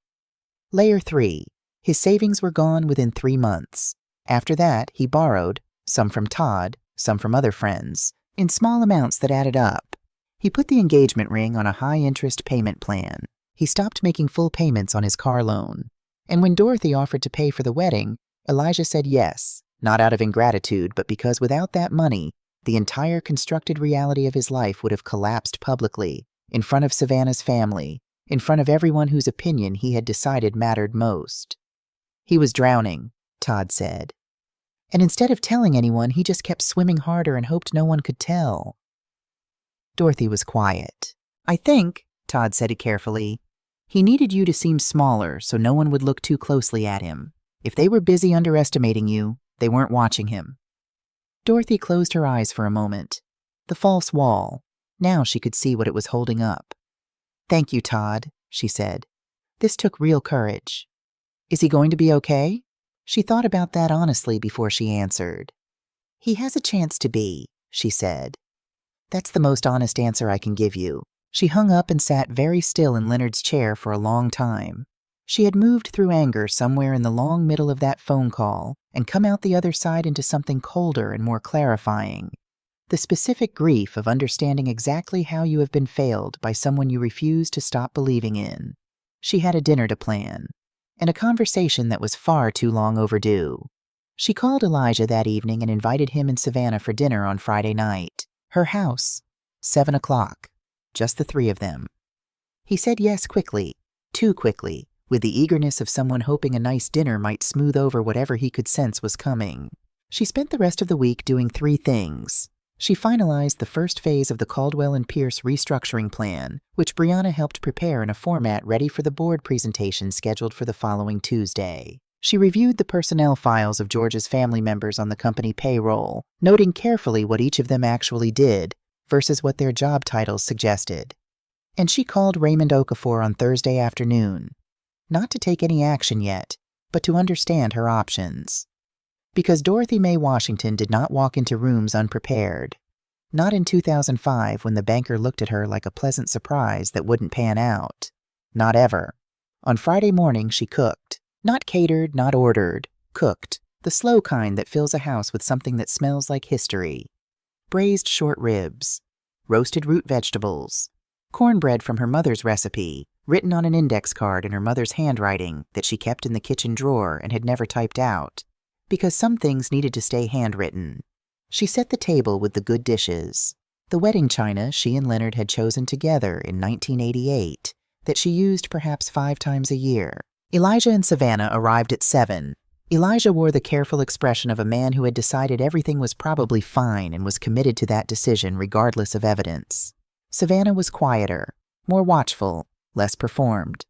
Layer 3. His savings were gone within 3 months. After that, he borrowed, some from Todd, some from other friends, in small amounts that added up. He put the engagement ring on a high-interest payment plan. He stopped making full payments on his car loan. And when Dorothy offered to pay for the wedding, Elijah said yes, not out of ingratitude, but because without that money, the entire constructed reality of his life would have collapsed publicly, in front of Savannah's family, in front of everyone whose opinion he had decided mattered most. He was drowning, Todd said. And instead of telling anyone, he just kept swimming harder and hoped no one could tell. Dorothy was quiet. "I think," Todd said it carefully, "he needed you to seem smaller so no one would look too closely at him. If they were busy underestimating you, they weren't watching him." Dorothy closed her eyes for a moment. The false wall. Now she could see what it was holding up. "Thank you, Todd," she said. "This took real courage." "Is he going to be okay?" She thought about that honestly before she answered. "He has a chance to be," she said. "That's the most honest answer I can give you." She hung up and sat very still in Leonard's chair for a long time. She had moved through anger somewhere in the long middle of that phone call and come out the other side into something colder and more clarifying. The specific grief of understanding exactly how you have been failed by someone you refuse to stop believing in. She had a dinner to plan, and a conversation that was far too long overdue. She called Elijah that evening and invited him and Savannah for dinner on Friday night. Her house, 7 o'clock, just the 3 of them. He said yes quickly, too quickly, with the eagerness of someone hoping a nice dinner might smooth over whatever he could sense was coming. She spent the rest of the week doing 3 things. She finalized the first phase of the Caldwell and Pierce restructuring plan, which Brianna helped prepare in a format ready for the board presentation scheduled for the following Tuesday. She reviewed the personnel files of George's family members on the company payroll, noting carefully what each of them actually did versus what their job titles suggested. And she called Raymond Okafor on Thursday afternoon, not to take any action yet, but to understand her options. Because Dorothy Mae Washington did not walk into rooms unprepared. Not in 2005 when the banker looked at her like a pleasant surprise that wouldn't pan out. Not ever. On Friday morning she cooked. Not catered, not ordered. Cooked. The slow kind that fills a house with something that smells like history. Braised short ribs. Roasted root vegetables. Cornbread from her mother's recipe, written on an index card in her mother's handwriting that she kept in the kitchen drawer and had never typed out. Because some things needed to stay handwritten. She set the table with the good dishes. The wedding china she and Leonard had chosen together in 1988 that she used perhaps 5 times a year. Elijah and Savannah arrived at 7. Elijah wore the careful expression of a man who had decided everything was probably fine and was committed to that decision regardless of evidence. Savannah was quieter, more watchful, less performed.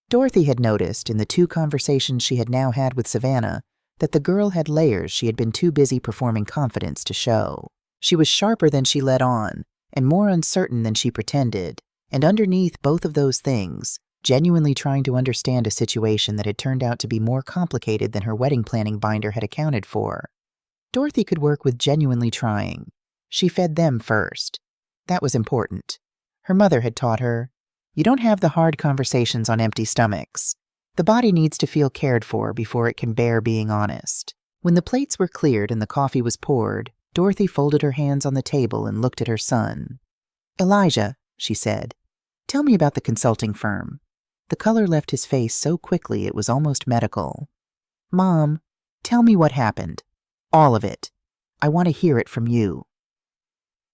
Dorothy had noticed in the 2 conversations she had now had with Savannah that the girl had layers she had been too busy performing confidence to show. She was sharper than she let on, and more uncertain than she pretended, and underneath both of those things, genuinely trying to understand a situation that had turned out to be more complicated than her wedding planning binder had accounted for. Dorothy could work with genuinely trying. She fed them first. That was important. Her mother had taught her, "You don't have the hard conversations on empty stomachs." The body needs to feel cared for before it can bear being honest. When the plates were cleared and the coffee was poured, Dorothy folded her hands on the table and looked at her son. "Elijah," she said, "tell me about the consulting firm." The color left his face so quickly it was almost medical. "Mom, tell me what happened. All of it. I want to hear it from you."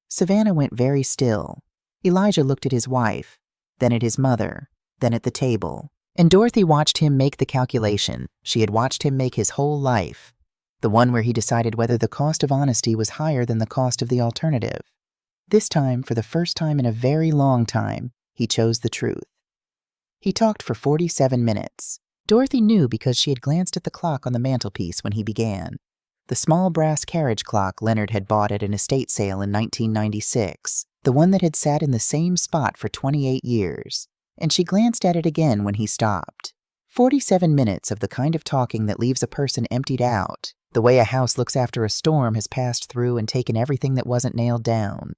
Savannah went very still. Elijah looked at his wife, then at his mother, then at the table. And Dorothy watched him make the calculation she had watched him make his whole life, the one where he decided whether the cost of honesty was higher than the cost of the alternative. This time, for the first time in a very long time, he chose the truth. He talked for 47 minutes. Dorothy knew because she had glanced at the clock on the mantelpiece when he began. The small brass carriage clock Leonard had bought at an estate sale in 1996, the one that had sat in the same spot for 28 years. And she glanced at it again when he stopped. 47 minutes of the kind of talking that leaves a person emptied out, the way a house looks after a storm has passed through and taken everything that wasn't nailed down.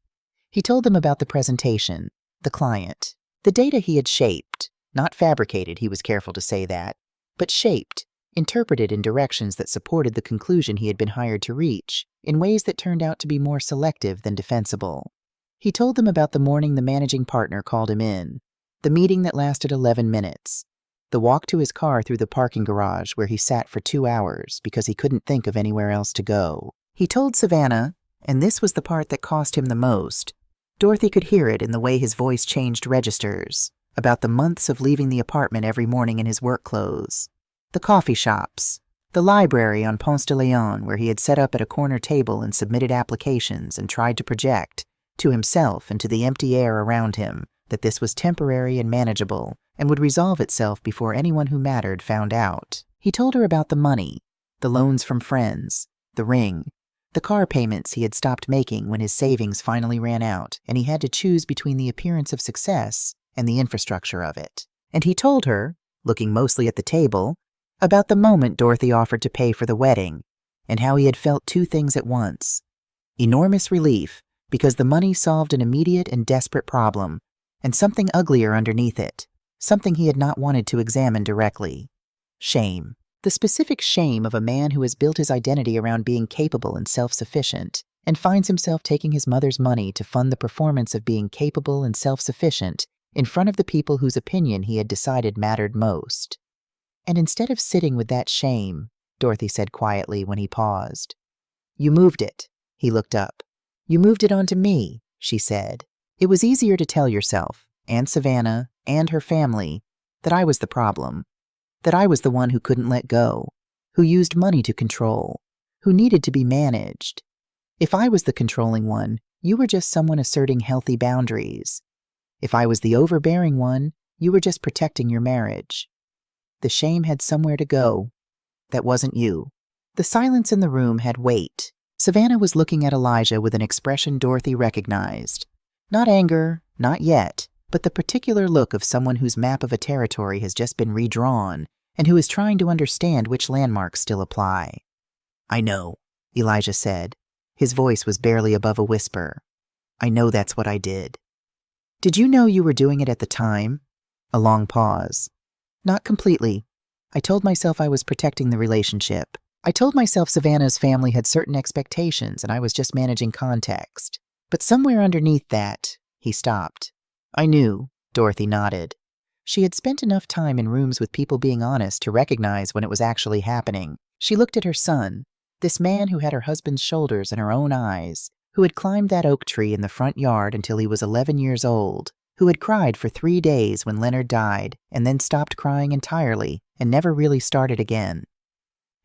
He told them about the presentation, the client, the data he had shaped, not fabricated, he was careful to say that, but shaped, interpreted in directions that supported the conclusion he had been hired to reach, in ways that turned out to be more selective than defensible. He told them about the morning the managing partner called him in, the meeting that lasted 11 minutes, the walk to his car through the parking garage where he sat for 2 hours because he couldn't think of anywhere else to go. He told Savannah, and this was the part that cost him the most, Dorothy could hear it in the way his voice changed registers, about the months of leaving the apartment every morning in his work clothes, the coffee shops, the library on Ponce de Leon where he had set up at a corner table and submitted applications and tried to project, to himself and to the empty air around him, that this was temporary and manageable and would resolve itself before anyone who mattered found out. He told her about the money, the loans from friends, the ring, the car payments he had stopped making when his savings finally ran out and he had to choose between the appearance of success and the infrastructure of it. And he told her, looking mostly at the table, about the moment Dorothy offered to pay for the wedding and how he had felt two things at once. Enormous relief because the money solved an immediate and desperate problem, and something uglier underneath it, something he had not wanted to examine directly. Shame. The specific shame of a man who has built his identity around being capable and self-sufficient, and finds himself taking his mother's money to fund the performance of being capable and self-sufficient in front of the people whose opinion he had decided mattered most. And instead of sitting with that shame, Dorothy said quietly when he paused, "You moved it." He looked up. "You moved it onto me," she said. It was easier to tell yourself, and Savannah, and her family, that I was the problem, that I was the one who couldn't let go, who used money to control, who needed to be managed. If I was the controlling one, you were just someone asserting healthy boundaries. If I was the overbearing one, you were just protecting your marriage. The shame had somewhere to go. That wasn't you. The silence in the room had weight. Savannah was looking at Elijah with an expression Dorothy recognized. Not anger, not yet, but the particular look of someone whose map of a territory has just been redrawn and who is trying to understand which landmarks still apply. "I know," Elijah said. His voice was barely above a whisper. "I know that's what I did." "Did you know you were doing it at the time?" A long pause. "Not completely. I told myself I was protecting the relationship. I told myself Savannah's family had certain expectations and I was just managing context. But somewhere underneath that," he stopped. "I knew," Dorothy nodded. She had spent enough time in rooms with people being honest to recognize when it was actually happening. She looked at her son, this man who had her husband's shoulders and her own eyes, who had climbed that oak tree in the front yard until he was 11 years old, who had cried for 3 days when Leonard died and then stopped crying entirely and never really started again.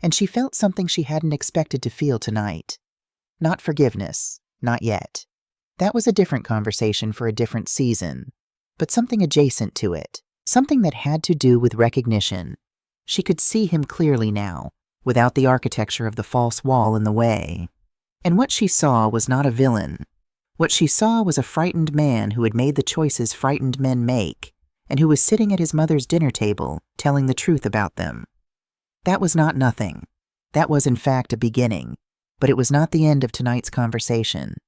And she felt something she hadn't expected to feel tonight. Not forgiveness, not yet. That was a different conversation for a different season, but something adjacent to it, something that had to do with recognition. She could see him clearly now, without the architecture of the false wall in the way. And what she saw was not a villain. What she saw was a frightened man who had made the choices frightened men make, and who was sitting at his mother's dinner table, telling the truth about them. That was not nothing. That was, in fact, a beginning, but it was not the end of tonight's conversation.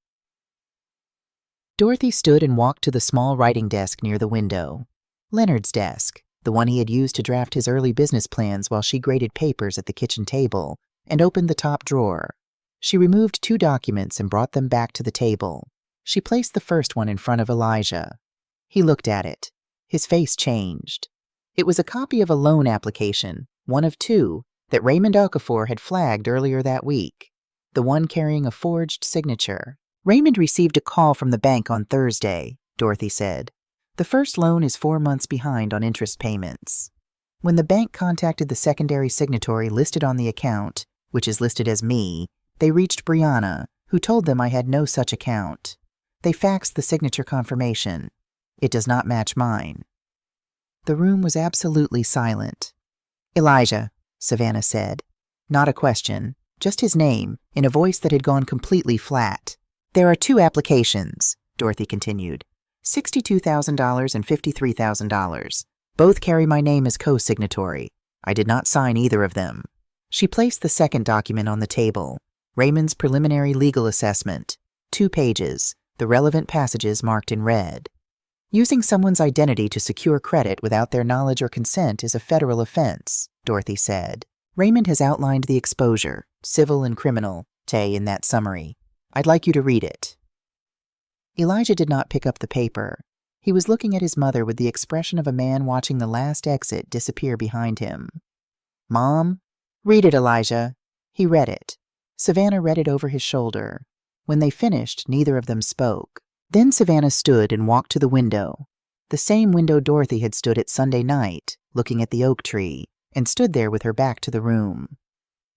Dorothy stood and walked to the small writing desk near the window. Leonard's desk, the one he had used to draft his early business plans while she graded papers at the kitchen table, and opened the top drawer. She removed 2 documents and brought them back to the table. She placed the first one in front of Elijah. He looked at it. His face changed. It was a copy of a loan application, one of 2, that Raymond Okafor had flagged earlier that week, the one carrying a forged signature. Raymond received a call from the bank on Thursday, Dorothy said. The first loan is 4 months behind on interest payments. When the bank contacted the secondary signatory listed on the account, which is listed as me, they reached Brianna, who told them I had no such account. They faxed the signature confirmation. It does not match mine. The room was absolutely silent. Elijah, Savannah said. Not a question, just his name, in a voice that had gone completely flat. There are 2 applications, Dorothy continued. $62,000 and $53,000. Both carry my name as co-signatory. I did not sign either of them. She placed the second document on the table. Raymond's preliminary legal assessment. 2 pages, the relevant passages marked in red. Using someone's identity to secure credit without their knowledge or consent is a federal offense, Dorothy said. Raymond has outlined the exposure, civil and criminal, in that summary. I'd like you to read it. Elijah did not pick up the paper. He was looking at his mother with the expression of a man watching the last exit disappear behind him. Mom? Read it, Elijah. He read it. Savannah read it over his shoulder. When they finished, neither of them spoke. Then Savannah stood and walked to the window, the same window Dorothy had stood at Sunday night, looking at the oak tree, and stood there with her back to the room.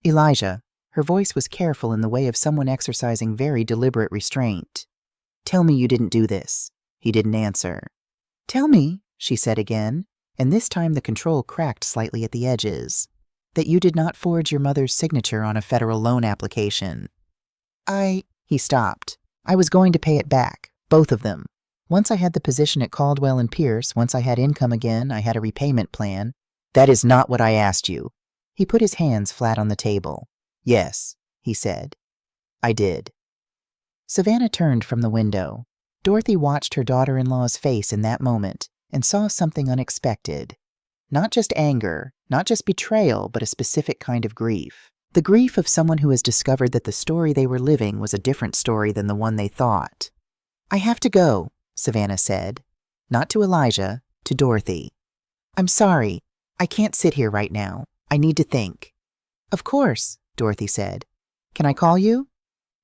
Elijah, her voice was careful in the way of someone exercising very deliberate restraint. Tell me you didn't do this. He didn't answer. Tell me, she said again, and this time the control cracked slightly at the edges, that you did not forge your mother's signature on a federal loan application. He stopped. I was going to pay it back. Both of them. Once I had the position at Caldwell and Pierce, once I had income again, I had a repayment plan. That is not what I asked you. He put his hands flat on the table. Yes, he said. I did. Savannah turned from the window. Dorothy watched her daughter-in-law's face in that moment and saw something unexpected. Not just anger, not just betrayal, but a specific kind of grief. The grief of someone who has discovered that the story they were living was a different story than the one they thought. I have to go, Savannah said. Not to Elijah, to Dorothy. I'm sorry. I can't sit here right now. I need to think. Of course, Dorothy said. Can I call you?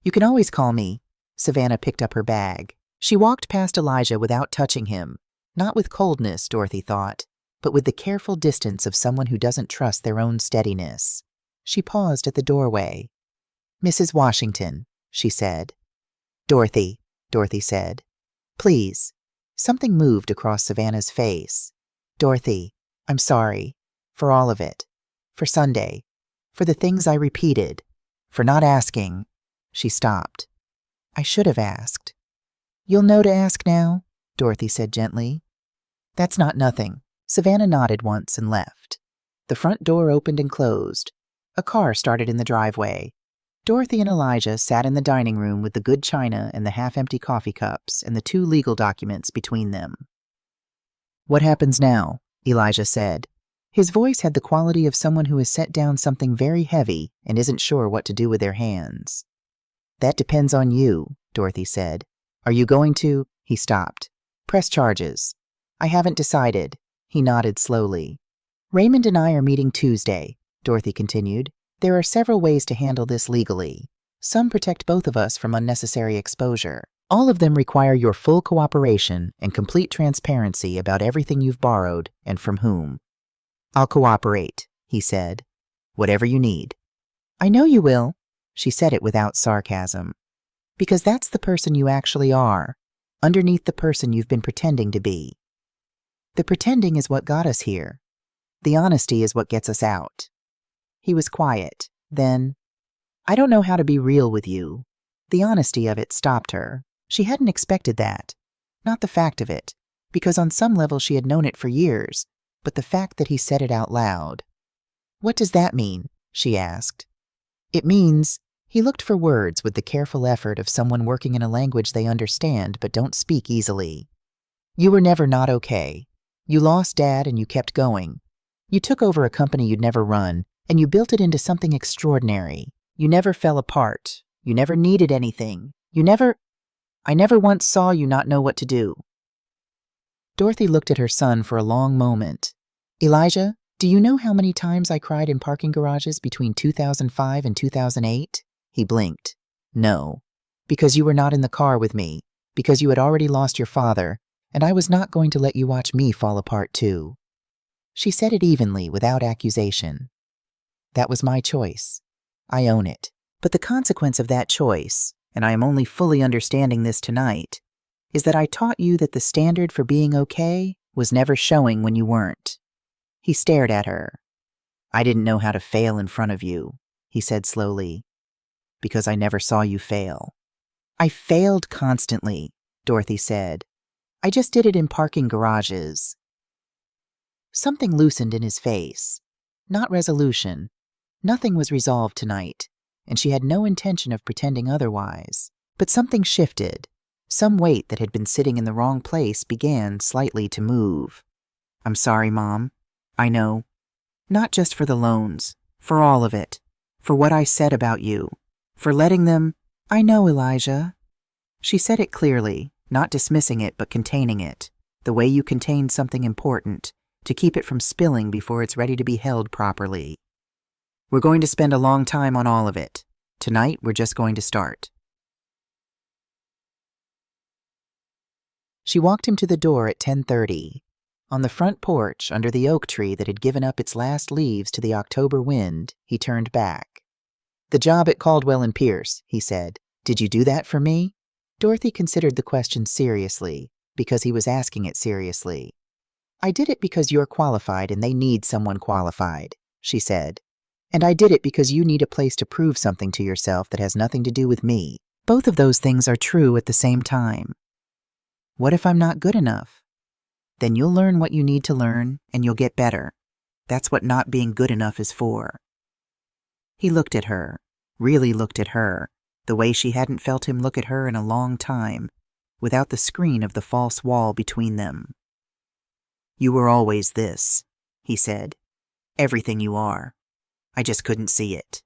You can always call me. Savannah picked up her bag. She walked past Elijah without touching him. Not with coldness, Dorothy thought, but with the careful distance of someone who doesn't trust their own steadiness. She paused at the doorway. Mrs. Washington, she said. Dorothy said. Please. Something moved across Savannah's face. Dorothy, I'm sorry. For all of it. For Sunday. For the things I repeated. For not asking. She stopped. I should have asked. You'll know to ask now, Dorothy said gently. That's not nothing. Savannah nodded once and left. The front door opened and closed. A car started in the driveway. Dorothy and Elijah sat in the dining room with the good china and the half-empty coffee cups and the 2 legal documents between them. What happens now? Elijah said. His voice had the quality of someone who has set down something very heavy and isn't sure what to do with their hands. That depends on you, Dorothy said. Are you going to? He stopped. Press charges. I haven't decided. He nodded slowly. Raymond and I are meeting Tuesday, Dorothy continued. There are several ways to handle this legally. Some protect both of us from unnecessary exposure. All of them require your full cooperation and complete transparency about everything you've borrowed and from whom. I'll cooperate, he said. Whatever you need. I know you will. She said it without sarcasm. Because that's the person you actually are, underneath the person you've been pretending to be. The pretending is what got us here. The honesty is what gets us out. He was quiet. Then, I don't know how to be real with you. The honesty of it stopped her. She hadn't expected that. Not the fact of it, because on some level she had known it for years, but the fact that he said it out loud. What does that mean? She asked. It means, he looked for words with the careful effort of someone working in a language they understand but don't speak easily. You were never not okay. You lost Dad and you kept going. You took over a company you'd never run, and you built it into something extraordinary. You never fell apart. You never needed anything. I never once saw you not know what to do." Dorothy looked at her son for a long moment. "Elijah, do you know how many times I cried in parking garages between 2005 and 2008? He blinked. "No. Because you were not in the car with me. Because you had already lost your father, and I was not going to let you watch me fall apart too." She said it evenly, without accusation. "That was my choice. I own it. But the consequence of that choice, and I am only fully understanding this tonight, is that I taught you that the standard for being okay was never showing when you weren't." He stared at her. "I didn't know how to fail in front of you," he said slowly, "because I never saw you fail." "I failed constantly," Dorothy said. "I just did it in parking garages." Something loosened in his face. Not resolution. Nothing was resolved tonight, and she had no intention of pretending otherwise. But something shifted. Some weight that had been sitting in the wrong place began slightly to move. "I'm sorry, Mom. I know. Not just for the loans. For all of it. For what I said about you. For letting them—" "I know, Elijah." She said it clearly, not dismissing it but containing it, the way you contain something important, to keep it from spilling before it's ready to be held properly. "We're going to spend a long time on all of it. Tonight, we're just going to start." She walked him to the door at 10:30. On the front porch, under the oak tree that had given up its last leaves to the October wind, he turned back. "The job at Caldwell and Pierce," he said. "Did you do that for me?" Dorothy considered the question seriously, because he was asking it seriously. "I did it because you're qualified and they need someone qualified," she said. "And I did it because you need a place to prove something to yourself that has nothing to do with me. Both of those things are true at the same time." "What if I'm not good enough?" "Then you'll learn what you need to learn, and you'll get better. That's what not being good enough is for." He looked at her, really looked at her, the way she hadn't felt him look at her in a long time, without the screen of the false wall between them. "You were always this," he said. "Everything you are. I just couldn't see it."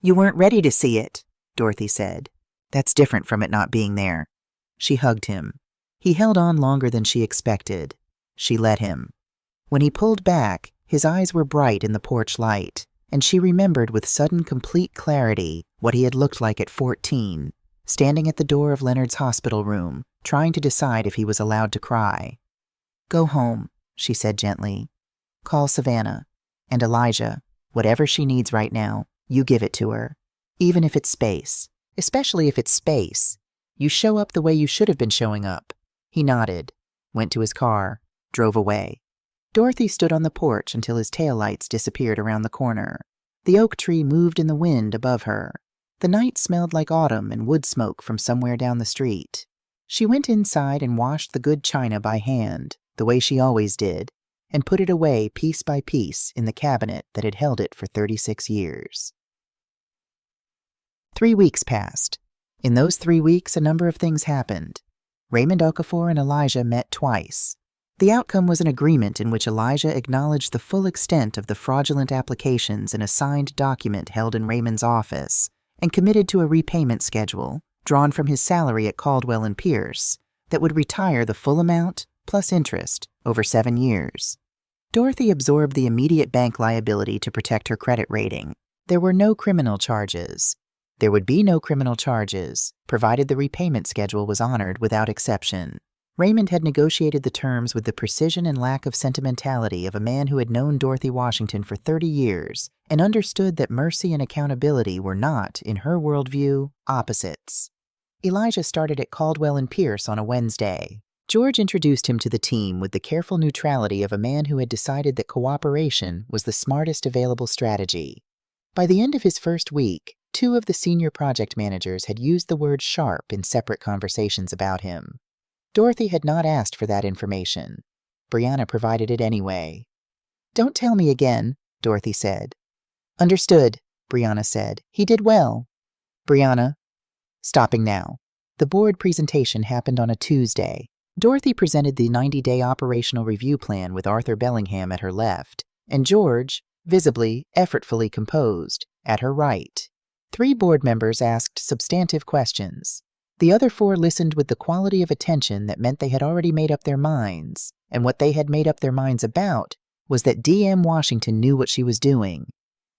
"You weren't ready to see it," Dorothy said. "That's different from it not being there." She hugged him. He held on longer than she expected. She let him. When he pulled back, his eyes were bright in the porch light, and she remembered with sudden complete clarity what he had looked like at 14, standing at the door of Leonard's hospital room, trying to decide if he was allowed to cry. "Go home," she said gently. "Call Savannah. And Elijah, whatever she needs right now, you give it to her. Even if it's space. Especially if it's space. You show up the way you should have been showing up." He nodded, went to his car, drove away. Dorothy stood on the porch until his taillights disappeared around the corner. The oak tree moved in the wind above her. The night smelled like autumn and wood smoke from somewhere down the street. She went inside and washed the good china by hand, the way she always did, and put it away piece by piece in the cabinet that had held it for 36 years. 3 weeks passed. In those 3 weeks, a number of things happened. Raymond Okafor and Elijah met twice. The outcome was an agreement in which Elijah acknowledged the full extent of the fraudulent applications in a signed document held in Raymond's office and committed to a repayment schedule, drawn from his salary at Caldwell and Pierce, that would retire the full amount, plus interest, over 7 years. Dorothy absorbed the immediate bank liability to protect her credit rating. There were no criminal charges. There would be no criminal charges, provided the repayment schedule was honored without exception. Raymond had negotiated the terms with the precision and lack of sentimentality of a man who had known Dorothy Washington for 30 years and understood that mercy and accountability were not, in her worldview, opposites. Elijah started at Caldwell and Pierce on a Wednesday. George introduced him to the team with the careful neutrality of a man who had decided that cooperation was the smartest available strategy. By the end of his first week, 2 of the senior project managers had used the word sharp in separate conversations about him. Dorothy had not asked for that information. Brianna provided it anyway. "Don't tell me again," Dorothy said. "Understood," Brianna said. "He did well." "Brianna," stopping now. The board presentation happened on a Tuesday. Dorothy presented the 90-day operational review plan with Arthur Bellingham at her left, and George, visibly, effortfully composed, at her right. 3 board members asked substantive questions. The other 4 listened with the quality of attention that meant they had already made up their minds, and what they had made up their minds about was that DM Washington knew what she was doing.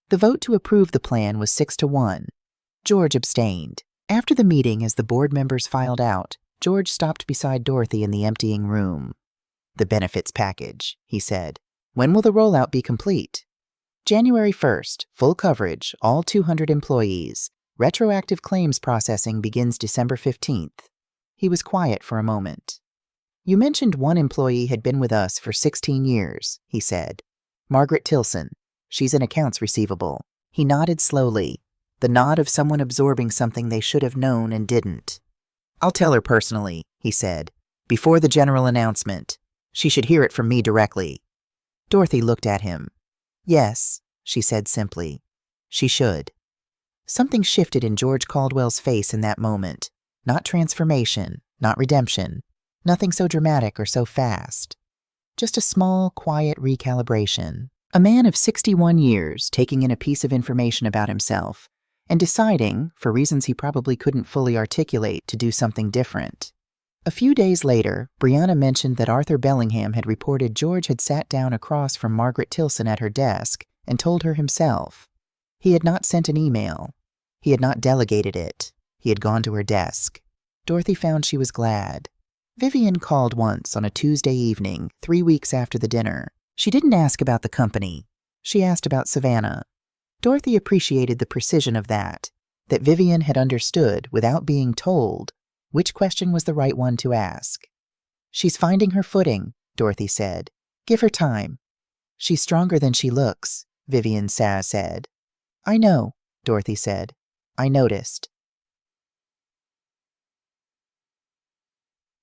The vote to approve the plan was 6-1. George abstained. After the meeting, as the board members filed out, George stopped beside Dorothy in the emptying room. "The benefits package," he said. "When will the rollout be complete?" "January 1st, full coverage, all 200 employees. Retroactive claims processing begins December 15th. He was quiet for a moment. "You mentioned one employee had been with us for 16 years, he said. "Margaret Tilson. She's in accounts receivable." He nodded slowly, the nod of someone absorbing something they should have known and didn't. "I'll tell her personally," he said, "before the general announcement. She should hear it from me directly." Dorothy looked at him. "Yes," she said simply. "She should." Something shifted in George Caldwell's face in that moment. Not transformation, not redemption, nothing so dramatic or so fast. Just a small, quiet recalibration. A man of 61 years taking in a piece of information about himself and deciding, for reasons he probably couldn't fully articulate, to do something different. A few days later, Brianna mentioned that Arthur Bellingham had reported George had sat down across from Margaret Tilson at her desk and told her himself. He had not sent an email. He had not delegated it. He had gone to her desk. Dorothy found she was glad. Vivian called once on a Tuesday evening, 3 weeks after the dinner. She didn't ask about the company. She asked about Savannah. Dorothy appreciated the precision of that Vivian had understood, without being told, which question was the right one to ask. "She's finding her footing," Dorothy said. "Give her time." "She's stronger than she looks," Vivian said. "I know," Dorothy said. "I noticed."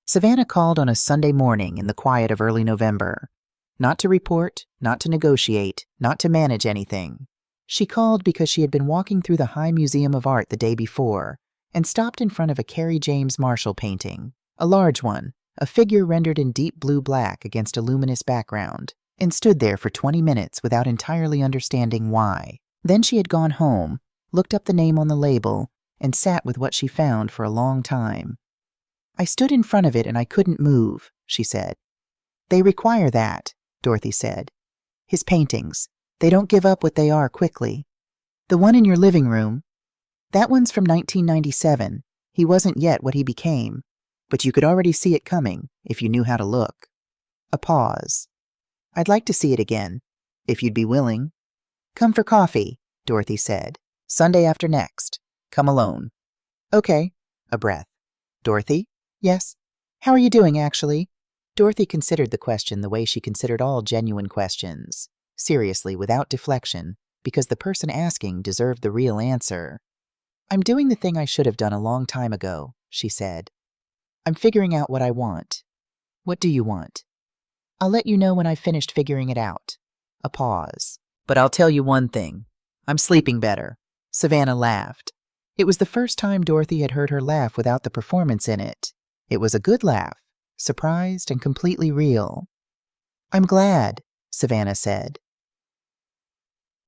Savannah called on a Sunday morning in the quiet of early November. Not to report, not to negotiate, not to manage anything. She called because she had been walking through the High Museum of Art the day before and stopped in front of a Carrie James Marshall painting, a large one, a figure rendered in deep blue-black against a luminous background, and stood there for 20 minutes without entirely understanding why. Then she had gone home, looked up the name on the label, and sat with what she found for a long time. "I stood in front of it and I couldn't move," she said. "They require that," Dorothy said. "His paintings. They don't give up what they are quickly. The one in your living room, that one's from 1997. He wasn't yet what he became, but you could already see it coming if you knew how to look." A pause. "I'd like to see it again, if you'd be willing." "Come for coffee," Dorothy said. "Sunday after next. Come alone." "Okay." A breath. "Dorothy?" "Yes." "How are you doing, actually?" Dorothy considered the question the way she considered all genuine questions, seriously, without deflection, because the person asking deserved the real answer. "I'm doing the thing I should have done a long time ago," she said. "I'm figuring out what I want." "What do you want?" "I'll let you know when I've finished figuring it out." A pause. "But I'll tell you one thing. I'm sleeping better." Savannah laughed. It was the first time Dorothy had heard her laugh without the performance in it. It was a good laugh, surprised and completely real. "I'm glad," Savannah said.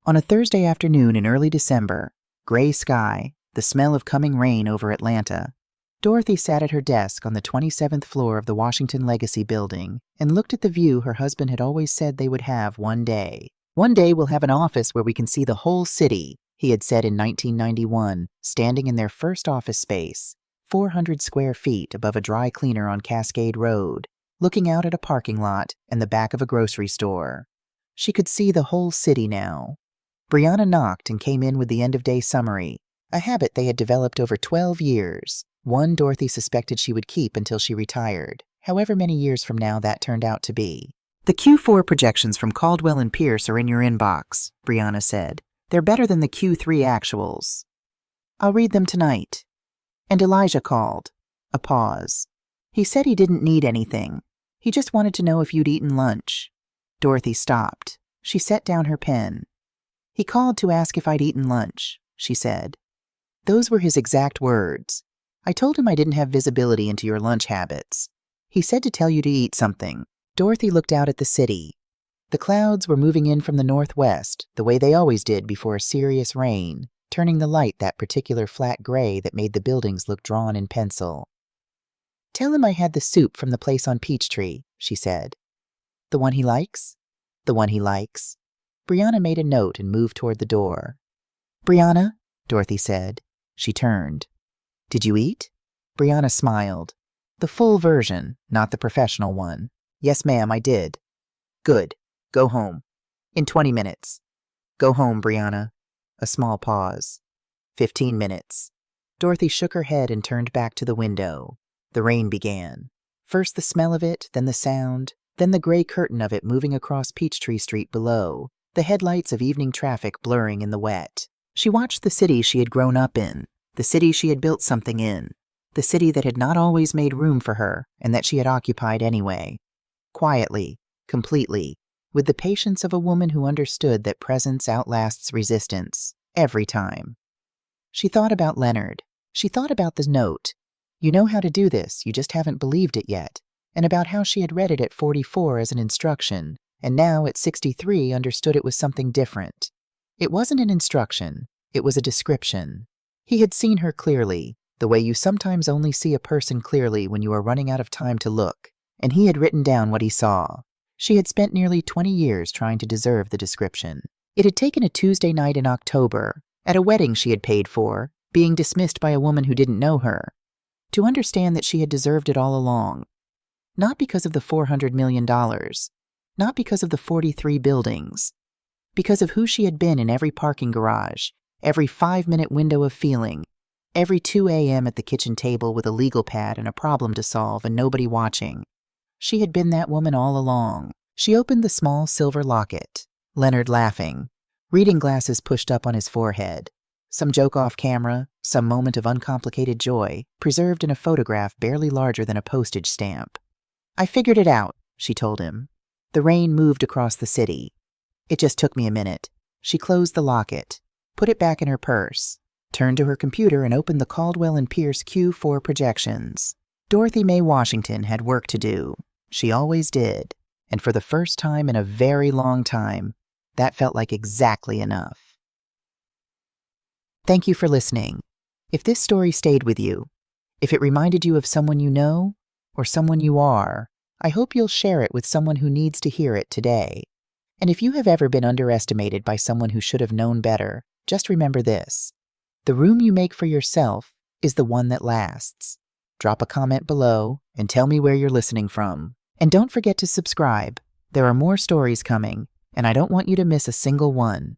On a Thursday afternoon in early December, gray sky, the smell of coming rain over Atlanta, Dorothy sat at her desk on the 27th floor of the Washington Legacy Building and looked at the view her husband had always said they would have one day. "One day we'll have an office where we can see the whole city," he had said in 1991, standing in their first office space, 400 square feet above a dry cleaner on Cascade Road, looking out at a parking lot and the back of a grocery store. She could see the whole city now. Brianna knocked and came in with the end-of-day summary, a habit they had developed over 12 years, one Dorothy suspected she would keep until she retired, however many years from now that turned out to be. "The Q4 projections from Caldwell and Pierce are in your inbox," Brianna said. "They're better than the Q3 actuals." "I'll read them tonight." "And Elijah called." A pause. "He said he didn't need anything. He just wanted to know if you'd eaten lunch." Dorothy stopped. She set down her pen. "He called to ask if I'd eaten lunch," she said. "Those were his exact words. I told him I didn't have visibility into your lunch habits. He said to tell you to eat something. Dorothy looked out at the city. The clouds were moving in from the northwest, the way they always did before a serious rain, turning the light that particular flat gray that made the buildings look drawn in pencil. Tell him I had the soup from the place on Peachtree, she said. The one he likes? The one he likes. Brianna made a note and moved toward the door. Brianna, Dorothy said. She turned. Did you eat? Brianna smiled. The full version, not the professional one. Yes, ma'am, I did. Good. Go home. In 20 minutes. Go home, Brianna. A small pause. 15 minutes. Dorothy shook her head and turned back to the window. The rain began. First the smell of it, then the sound, then the gray curtain of it moving across Peachtree Street below, the headlights of evening traffic blurring in the wet. She watched the city she had grown up in, the city she had built something in, the city that had not always made room for her and that she had occupied anyway. Quietly, completely, with the patience of a woman who understood that presence outlasts resistance, every time. She thought about Leonard. She thought about the note. You know how to do this, you just haven't believed it yet. And about how she had read it at 44 as an instruction, and now at 63 understood it was something different. It wasn't an instruction, it was a description. He had seen her clearly, the way you sometimes only see a person clearly when you are running out of time to look, and he had written down what he saw. She had spent nearly 20 years trying to deserve the description. It had taken a Tuesday night in October, at a wedding she had paid for, being dismissed by a woman who didn't know her, to understand that she had deserved it all along. Not because of the $400 million, not because of the 43 buildings, because of who she had been in every parking garage, every 5-minute window of feeling, every 2 a.m. at the kitchen table with a legal pad and a problem to solve and nobody watching. She had been that woman all along. She opened the small silver locket. Leonard laughing. Reading glasses pushed up on his forehead. Some joke off camera, some moment of uncomplicated joy, preserved in a photograph barely larger than a postage stamp. I figured it out, she told him. The rain moved across the city. It just took me a minute. She closed the locket, put it back in her purse, turned to her computer and opened the Caldwell and Pierce Q4 projections. Dorothy Mae Washington had work to do. She always did. And for the first time in a very long time, that felt like exactly enough. Thank you for listening. If this story stayed with you, if it reminded you of someone you know or someone you are, I hope you'll share it with someone who needs to hear it today. And if you have ever been underestimated by someone who should have known better, just remember this. The room you make for yourself is the one that lasts. Drop a comment below and tell me where you're listening from. And don't forget to subscribe. There are more stories coming, and I don't want you to miss a single one.